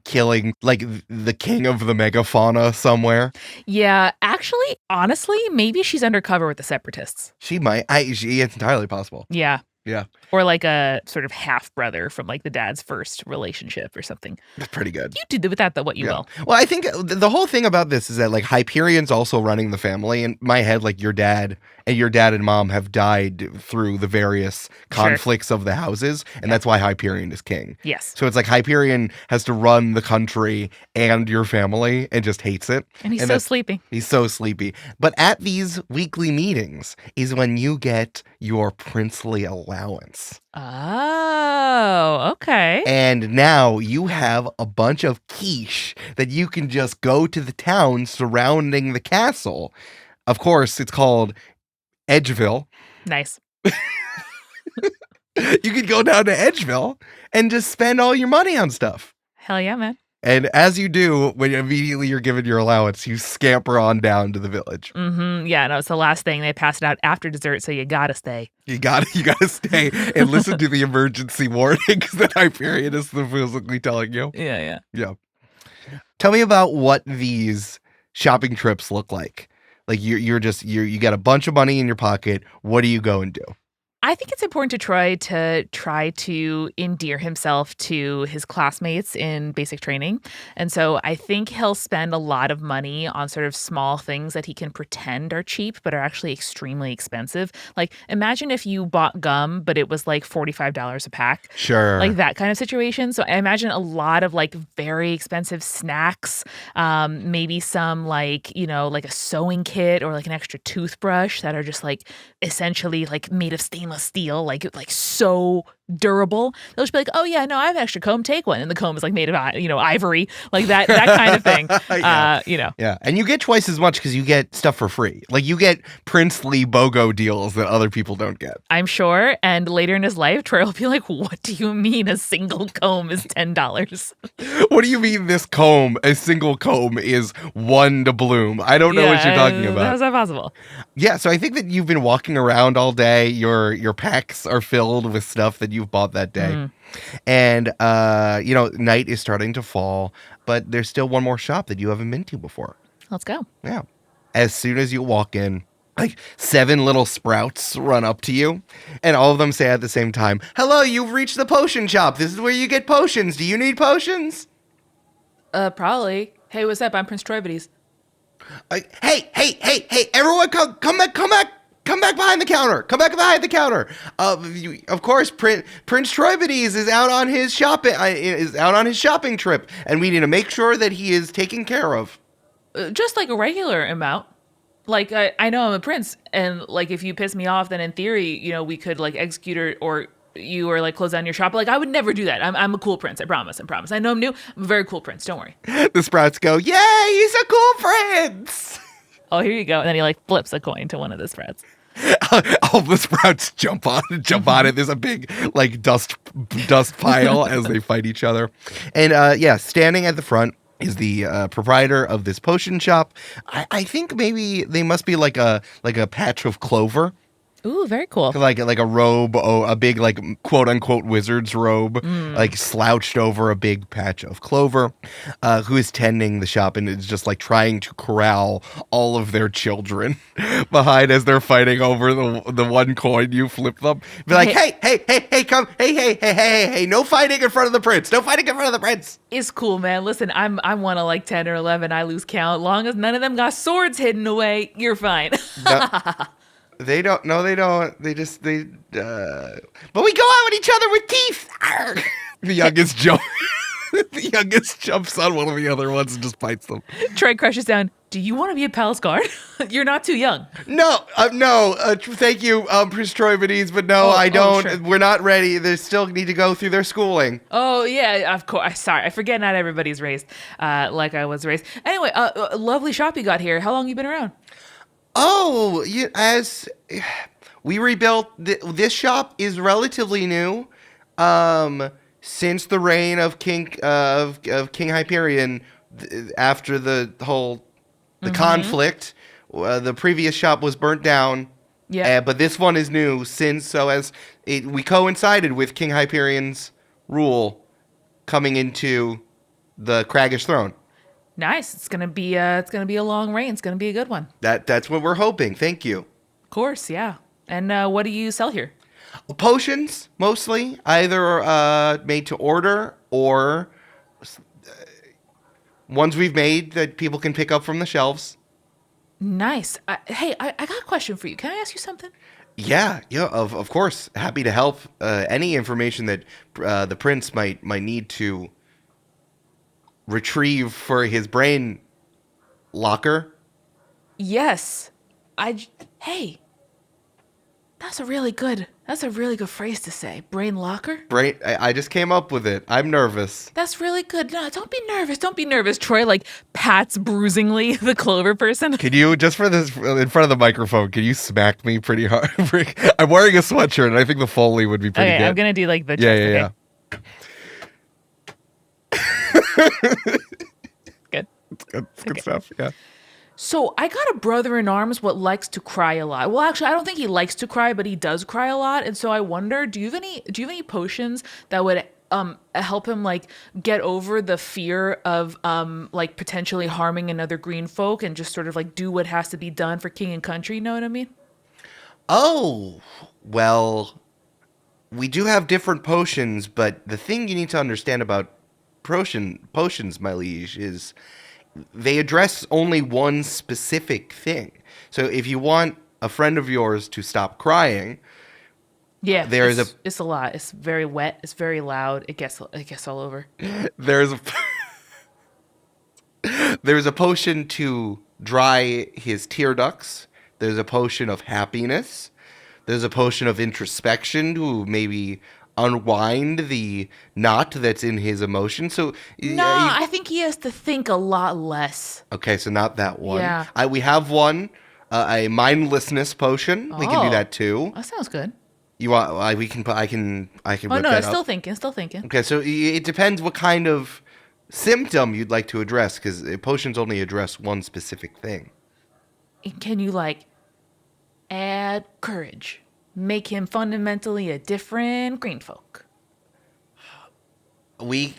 killing like the king of the megafauna somewhere. Yeah. Actually, honestly, maybe she's undercover with the separatists. She might. It's entirely possible. Yeah. Yeah. Or like a sort of half brother from like the dad's first relationship or something. That's pretty good. You do with that what you will. Well, I think the whole thing about this is that like Hyperion's also running the family. In my head, like your dad and mom have died through the various conflicts of the houses. And that's why Hyperion is king. Yes. So it's like Hyperion has to run the country and your family and just hates it. And he's so sleepy. He's so sleepy. But at these weekly meetings is when you get your princely allowance. Oh, okay. And now you have a bunch of quiche that you can just go to the town surrounding the castle. Of course, it's called Edgeville. Nice. You could go down to Edgeville and just spend all your money on stuff. Hell yeah, man. And as you do, when immediately you're given your allowance, you scamper on down to the village. Mm-hmm. Yeah, no, it's the last thing. They pass it out after dessert, so you gotta stay. You gotta stay and listen to the emergency warnings that Hyperion is supposedly telling you. Yeah. Tell me about what these shopping trips look like. Like you got a bunch of money in your pocket. What do you go and do? I think it's important to Troy to try to endear himself to his classmates in basic training. And so I think he'll spend a lot of money on sort of small things that he can pretend are cheap, but are actually extremely expensive. Like, imagine if you bought gum, but it was like $45 a pack. Sure. Like that kind of situation. So I imagine a lot of like very expensive snacks, maybe some like, like a sewing kit or like an extra toothbrush that are just like essentially like made of stainless steel, like so durable. They'll just be like, oh yeah, no, I have an extra comb, take one. And the comb is like made of, ivory, like that kind of thing. Yeah. And you get twice as much because you get stuff for free. Like you get princely BOGO deals that other people don't get. I'm sure. And later in his life, Troy will be like, what do you mean a single comb is $10? What do you mean a single comb is one to bloom? I don't know what you're talking about. How's that possible? Yeah, so I think that you've been walking around all day. Your packs are filled with stuff that you've bought that day. And, night is starting to fall, but there's still one more shop that you haven't been to before. Let's go. Yeah. As soon as you walk in, like 7 little sprouts run up to you, and all of them say at the same time, hello, you've reached the potion shop. This is where you get potions. Do you need potions? Probably. Hey, what's up? I'm Prince Troivides. Hey, everyone come back behind the counter. Come back behind the counter. Of course, Prince Troivides is out on his shopping trip, and we need to make sure that he is taken care of. Just like a regular amount. Like, I know I'm a prince, and like if you piss me off, then in theory, we could like execute or like close down your shop. Like, I would never do that. I'm a cool prince. I promise. I know I'm new. I'm a very cool prince. Don't worry. The sprouts go, yay, he's a cool prince. Oh, here you go. And then he like flips a coin to one of the sprouts. All the sprouts jump on it. There's a big like dust pile as they fight each other. And standing at the front is the proprietor of this potion shop. I think maybe they must be like a patch of clover. Ooh, very cool. Like a robe, a big like quote unquote wizard's robe, like slouched over a big patch of clover, who is tending the shop and is just like trying to corral all of their children behind as they're fighting over the one coin you flip them. Be like, hey, come, hey, no fighting in front of the prince. No fighting in front of the prince. It's cool, man. Listen, I'm one of like 10 or 11. I lose count. Long as none of them got swords hidden away, you're fine. They don't. No, they don't. But we go out at each other with teeth. The youngest jumps on one of the other ones and just bites them. Troy crushes down. Do you want to be a palace guard? You're not too young. No. Thank you, Prince Troivides, but no, I don't. Sure. We're not ready. They still need to go through their schooling. Oh yeah, of course. Sorry, I forget not everybody's raised like I was raised. Anyway, lovely shop you got here. How long you been around? Oh, as we rebuilt, this shop is relatively new. Since the reign of King Hyperion, after the whole conflict, the previous shop was burnt down. Yeah, but this one is new we coincided with King Hyperion's rule coming into the Craggish throne. Nice. It's gonna be a long reign. It's gonna be a good one. That's what we're hoping. Thank you. Of course, yeah. And what do you sell here? Potions, mostly, either made to order or ones we've made that people can pick up from the shelves. Nice. Hey, I got a question for you. Can I ask you something? Yeah. Of course. Happy to help. Any information that the prince might need to retrieve for his brain locker. Yes. Hey. That's a really good phrase to say. Brain locker? I just came up with it. I'm nervous. That's really good. No, don't be nervous. Troy like pats bruisingly the clover person. Can you, just for this, in front of the microphone, can you smack me pretty hard? I'm wearing a sweatshirt and I think the Foley would be pretty good. I'm going to do like the chest. Yeah. Good. It's good stuff. Yeah. So I got a brother-in-arms what likes to cry a lot. Well, actually, I don't think he likes to cry, but he does cry a lot. And so I wonder, do you have any potions that would help him like get over the fear of like potentially harming another green folk and just sort of like do what has to be done for king and country? You know what I mean? Oh, well, we do have different potions, but the thing you need to understand about potions, my liege, is they address only one specific thing. So if you want a friend of yours to stop crying, yeah, it's a lot. It's very wet. It's very loud. It gets all over. There's a potion to dry his tear ducts. There's a potion of happiness. There's a potion of introspection to maybe unwind the knot that's in his emotion. So I think he has to think a lot less. Okay, so not that one. Yeah. We have one, a mindlessness potion. We can do that too. That sounds good. You want? I can. Oh no, whip that still up. thinking. Okay, so it depends what kind of symptom you'd like to address, because potions only address one specific thing. Can you like add courage? Make him fundamentally a different green folk. I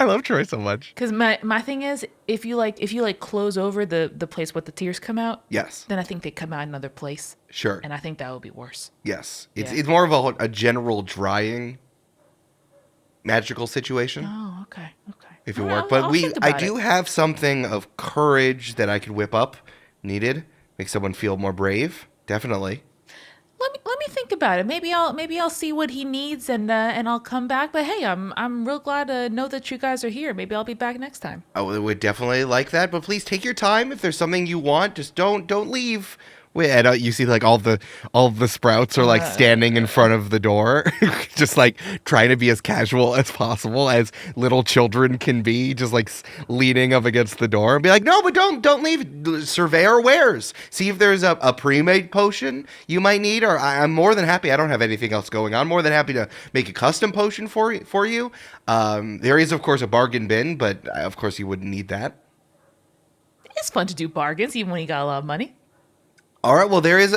love Troy so much. Because my thing is, if you close over the place where the tears come out, Yes. then I think they come out another place. Sure. And I think that would be worse. Yes. Yeah. It's more of a general drying magical situation. Oh, okay. If you All work. right, But I'll think I about do it. have something of courage that I could whip up needed. Make someone feel more brave. Definitely. Let me think about it. Maybe I'll see what he needs and I'll come back. But hey, I'm real glad to know that you guys are here. Maybe I'll be back next time. I would definitely like that, but please take your time. If there's something you want, just don't leave. Wait, and you see like all the sprouts are like standing in front of the door, just like trying to be as casual as possible, as little children can be, just like leaning up against the door and be like, no, but don't leave. Surveyor wares. See if there's a pre-made potion you might need, or I'm more than happy. I don't have anything else going on. More than happy to make a custom potion for you. There is of course a bargain bin, but of course you wouldn't need that. It's fun to do bargains, even when you got a lot of money. All right, well, there is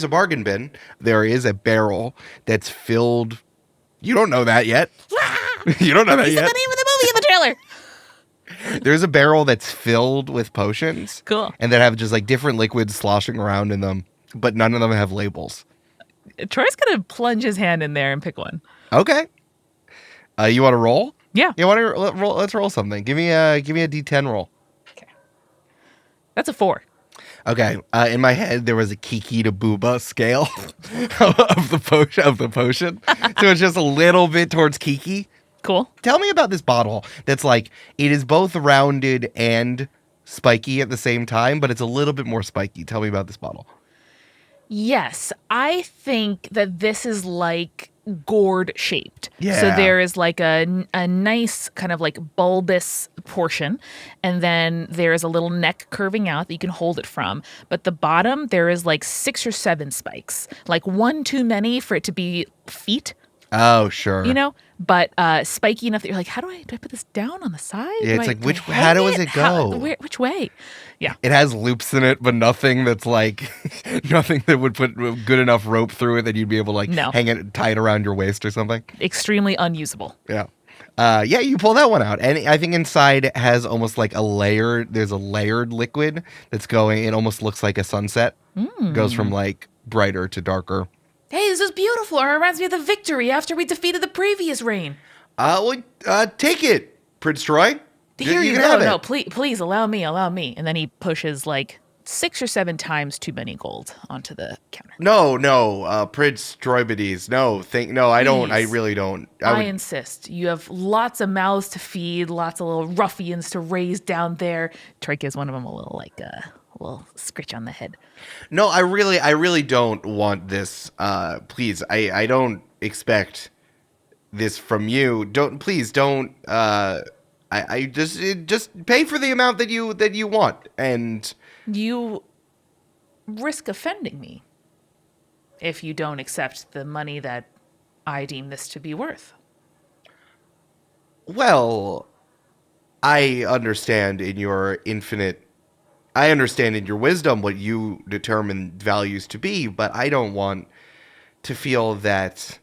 a bargain bin. There is a barrel that's filled. You don't know that yet. You don't know that He yet. said the name of the movie in the trailer. There's a barrel that's filled with potions. Cool. And that have just like different liquids sloshing around in them, but none of them have labels. Troy's gonna plunge his hand in there and pick one. Okay. You want to roll? Yeah. You want to roll? Let's roll something. Give me a D10 roll. Okay. That's a 4. Okay, in my head there was a Kiki to Booba scale of the potion, so it's just a little bit towards Kiki. Cool. Tell me about this bottle. That's like it is both rounded and spiky at the same time, but it's a little bit more spiky. Tell me about this bottle. Yes, I think that this is like gourd shaped. Yeah. So there is like a nice kind of like bulbous portion, and then there is a little neck curving out that you can hold it from. But the bottom, there is like 6 or 7 spikes, like one too many for it to be feet. Oh, sure. You know, but spiky enough that you're like, how do I put this down on the side? Yeah, it's like, how does it go? Which way? Yeah. It has loops in it, but nothing that's like, nothing that would put good enough rope through it that you'd be able to like hang it, tie it around your waist or something. Extremely unusable. Yeah. Yeah, you pull that one out. And I think inside it has almost like there's a layered liquid that's going, it almost looks like a sunset. Goes from like brighter to darker. Hey, this is beautiful. It reminds me of the victory after we defeated the previous reign. Take it, Prince Troy. Here you can go. have it. No, please allow me. And then he pushes like 6 or 7 times too many gold onto the counter. No, Prince Troibides. No, I don't. I really don't. I insist. You have lots of mouths to feed, lots of little ruffians to raise down there. Troy gives one of them a little little scritch on the head. No, I really don't want this. Please, I don't expect this from you. Please don't. I just pay for the amount that you want, and you risk offending me if you don't accept the money that I deem this to be worth. Well, I understand in your wisdom what you determine values to be, but I don't want to feel that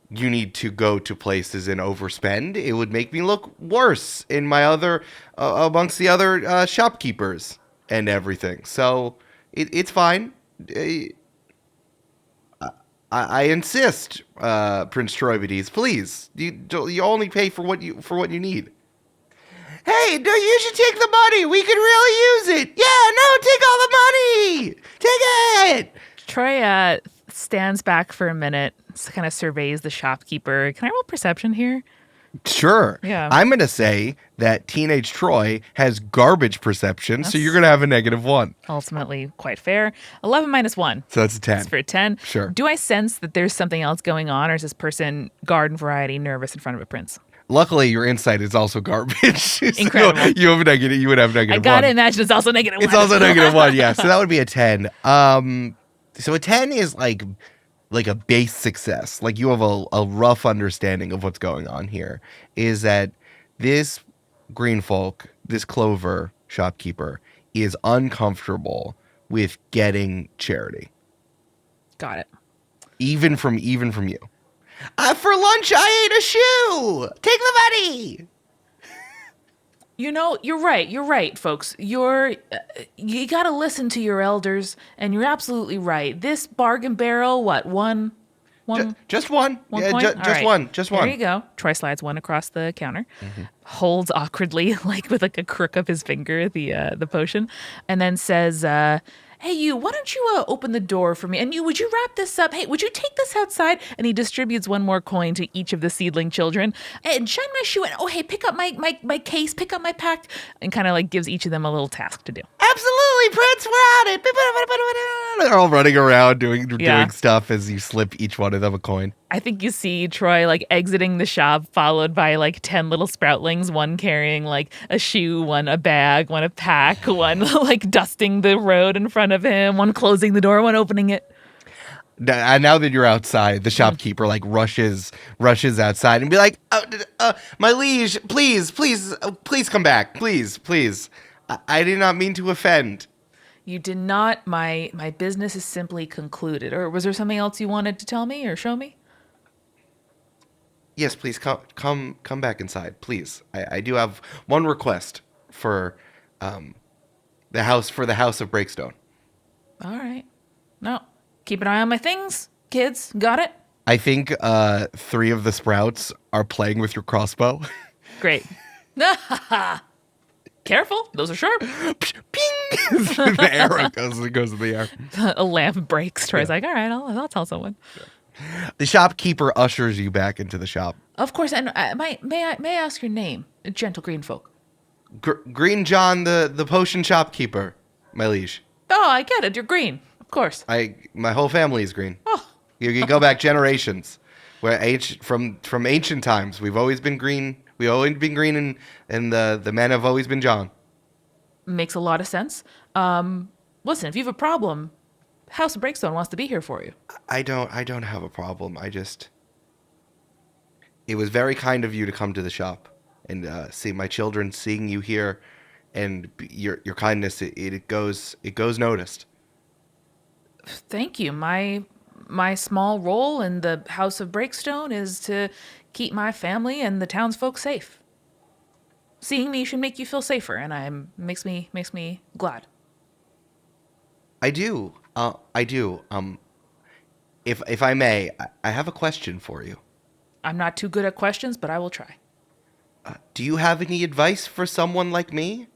you need to go to places and overspend. It would make me look worse in my amongst the other shopkeepers and everything. So it's fine. I insist, Prince Troibides, please. You only pay for what you need. Hey, you should take the money. We could really use it. Yeah, no, take all the money. Take it. Troy stands back for a minute, kind of surveys the shopkeeper. Can I roll perception here? Sure. Yeah. I'm going to say that teenage Troy has garbage perception, so you're going to have a -1. Ultimately, quite fair. 11 minus 1. So that's a 10. That's for a 10. Sure. Do I sense that there's something else going on, or is this person garden variety nervous in front of a prince? Luckily, your insight is also garbage. Incredible. So you would have negative 1. I gotta imagine it's also -1. It's also -1, yeah. So that would be a 10. So a 10 is like a base success. Like you have a rough understanding of what's going on here. Is that this green folk, this clover shopkeeper, is uncomfortable with getting charity. Got it. Even from you. For lunch, I ate a shoe. Take the money. You know, you're right, folks. You got to listen to your elders, and you're absolutely right. This bargain barrel, what, one? Just one. One Yeah, point? just All right. one. Just one. There you go. Troy slides one across the counter, holds awkwardly, like with like a crook of his finger, the potion, and then says, "Hey, you, why don't you open the door for me? And would you wrap this up? Hey, would you take this outside?" And he distributes one more coin to each of the seedling children. And shine my shoe. And hey, pick up my case, pick up my pack, and kind of like gives each of them a little task to do. Absolutely, Prince, we're on it. They're all running around doing stuff as you slip each one of them a coin. I think you see Troy like exiting the shop, followed by like 10 little sproutlings, one carrying like a shoe, one a bag, one a pack, one like dusting the road in front of him, one closing the door, one opening it. Now that you're outside, the shopkeeper like rushes outside and be like, "My liege, please come back, please. I did not mean to offend." You did not. My business is simply concluded. Or was there something else you wanted to tell me or show me? Yes, please come back inside, please. I do have one request for the house of Breakstone. All right. No. Keep an eye on my things, kids. Got it? I think 3 of the sprouts are playing with your crossbow. Great. Careful. Those are sharp. Ping! The arrow goes in the air. A lamp breaks. Troy's like, all right, I'll tell someone. The shopkeeper ushers you back into the shop. Of course. And may I ask your name, gentle green folk? Green John, the potion shopkeeper, my liege. Oh, I get it. You're green. Of course. My whole family is green. Oh. You go back generations. From ancient times, we've always been green. We've always been green, and the men have always been John. Makes a lot of sense. Listen, if you have a problem, House of Breakstone wants to be here for you. I don't have a problem. It was very kind of you to come to the shop and see my children, seeing you here, and your kindness. It goes noticed. Thank you. My small role in the House of Breakstone is to keep my family and the townsfolk safe. Seeing me should make you feel safer, and makes me glad. I do. If I may, I have a question for you. I'm not too good at questions, but I will try. Do you have any advice for someone like me?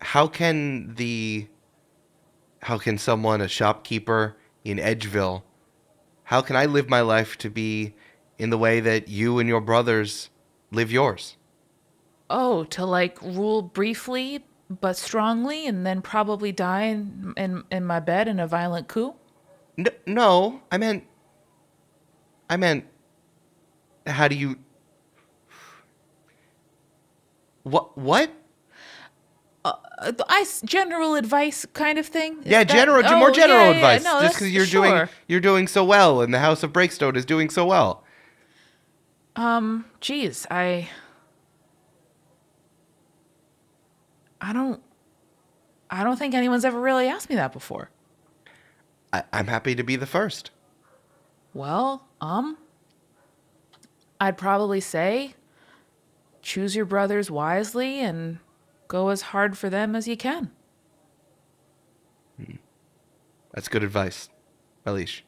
How can someone, a shopkeeper in Edgeville, how can I live my life to be in the way that you and your brothers live yours? Oh, to like rule briefly but strongly, and then probably die in my bed in a violent coup? No, I meant, how do you... What? General advice kind of thing? More general advice. No, just because you're doing so well, and the House of Breakstone is doing so well. Geez, I I don't think anyone's ever really asked me that before. I'm happy to be the first. Well, I'd probably say choose your brothers wisely and go as hard for them as you can. That's good advice, Elish.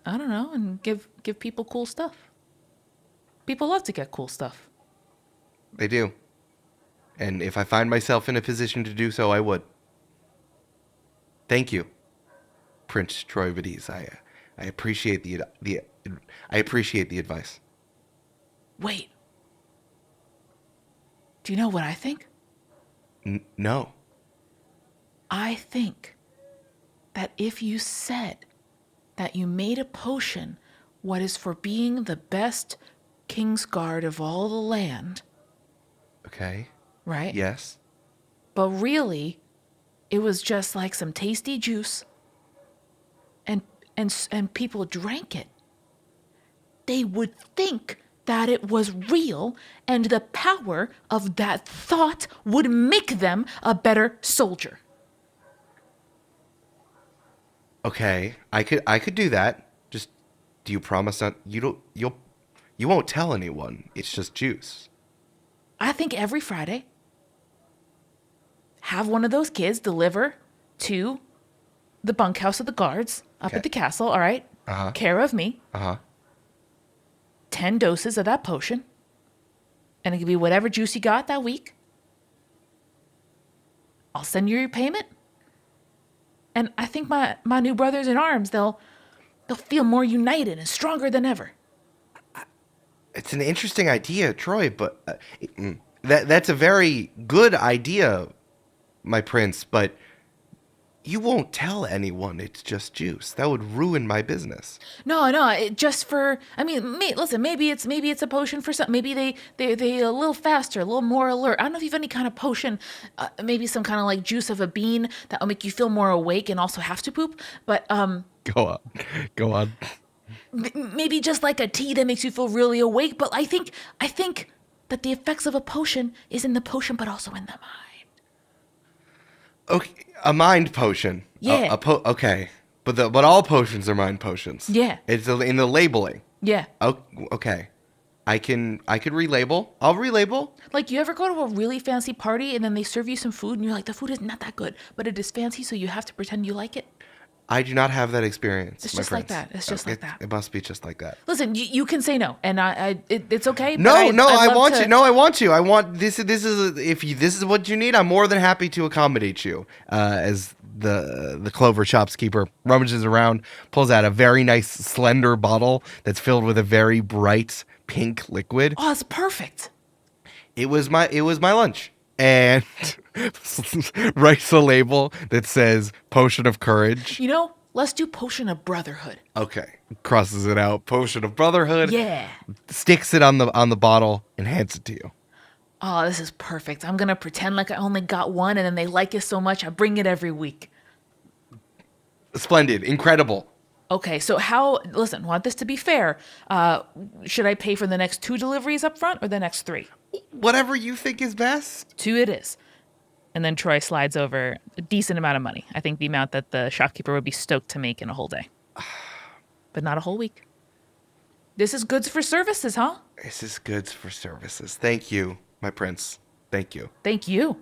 I don't know, and give people cool stuff. People love to get cool stuff. They do. And if I find myself in a position to do so, I would. Thank you, Prince Troyvides. I appreciate I appreciate the advice. Wait. Do you know what I think? No. I think that if you said that you made a potion what is for being the best king's guard of all the land. Okay. Right? Yes. But really, it was just like some tasty juice and people drank it. They would think that it was real, and the power of that thought would make them a better soldier. Okay, I could do that. Just, do you promise not? You won't tell anyone. It's just juice. I think every Friday, have one of those kids deliver to the bunkhouse of the guards up at the castle. All right, care of me. 10 doses of that potion, and it could be whatever juice you got that week. I'll send you your payment. And I think my new brothers in arms, they'll feel more united and stronger than ever. It's an interesting idea, Troy, but that's a very good idea, my prince, but you won't tell anyone it's just juice. That would ruin my business. No, just for, I mean, listen, maybe it's a potion for some, maybe they a little faster, a little more alert. I don't know if you have any kind of potion, maybe some kind of like juice of a bean that will make you feel more awake and also have to poop, but Go on. Maybe just like a tea that makes you feel really awake, but I think that the effects of a potion is in the potion but also in the mind. Okay, a mind potion. Yeah. Okay, but all potions are mind potions. Yeah. It's in the labeling. Yeah. Oh, okay. I could relabel. I'll relabel. Like, you ever go to a really fancy party and then they serve you some food and you're like, the food is not that good, but it is fancy, so you have to pretend you like it? I do not have that experience. It's just like that. It's just like that. It must be just like that. Listen, you can say no, and it's okay. No, I want you. No, I want you. I want this. This is what you need, I'm more than happy to accommodate you. As the clover shopkeeper rummages around, pulls out a very nice slender bottle that's filled with a very bright pink liquid. Oh, it's perfect. It was my lunch. And writes a label that says Potion of Courage. You know, let's do Potion of Brotherhood. Okay. Crosses it out. Potion of Brotherhood. Yeah. Sticks it on the bottle and hands it to you. Oh, this is perfect. I'm going to pretend like I only got one, and then they like it so much, I bring it every week. Splendid. Incredible. Okay, so listen, want this to be fair. Should I pay for the next 2 deliveries up front or the next 3? Whatever you think is best. 2 it is. And then Troy slides over a decent amount of money. I think the amount that the shopkeeper would be stoked to make in a whole day. But not a whole week. This is goods for services, huh? This is goods for services. Thank you, my prince. Thank you. Thank you.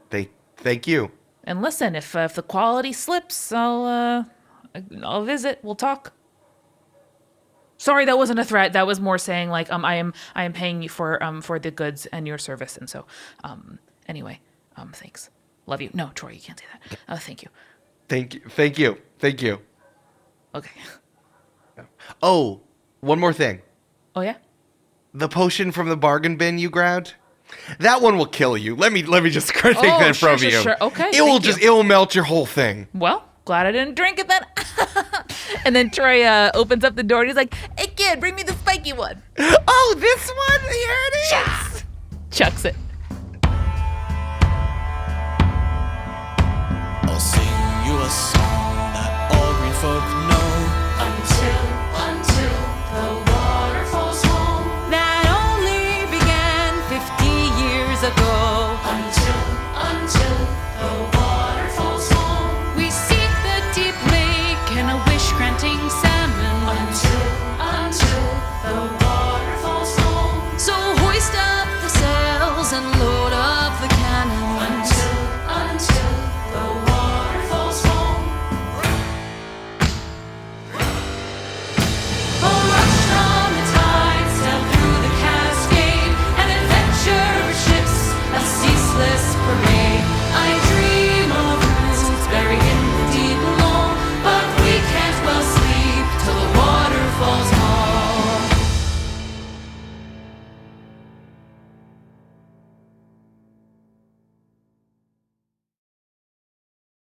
Thank you. And listen, if the quality slips, I'll visit. We'll talk. Sorry, that wasn't a threat. That was more saying like I am paying you for the goods and your service, and so anyway, thanks. Love you. No, Troy, you can't say that. Thank you. Thank you. Okay. Oh, one more thing. Oh yeah? The potion from the bargain bin you grabbed? That one will kill you. Let me just take that from you. Sure. Okay. It will melt your whole thing. Well, glad I didn't drink it then. And then Troy opens up the door and he's like, "Hey kid, bring me the spiky one." Oh, this one? Here it is. Chucks it.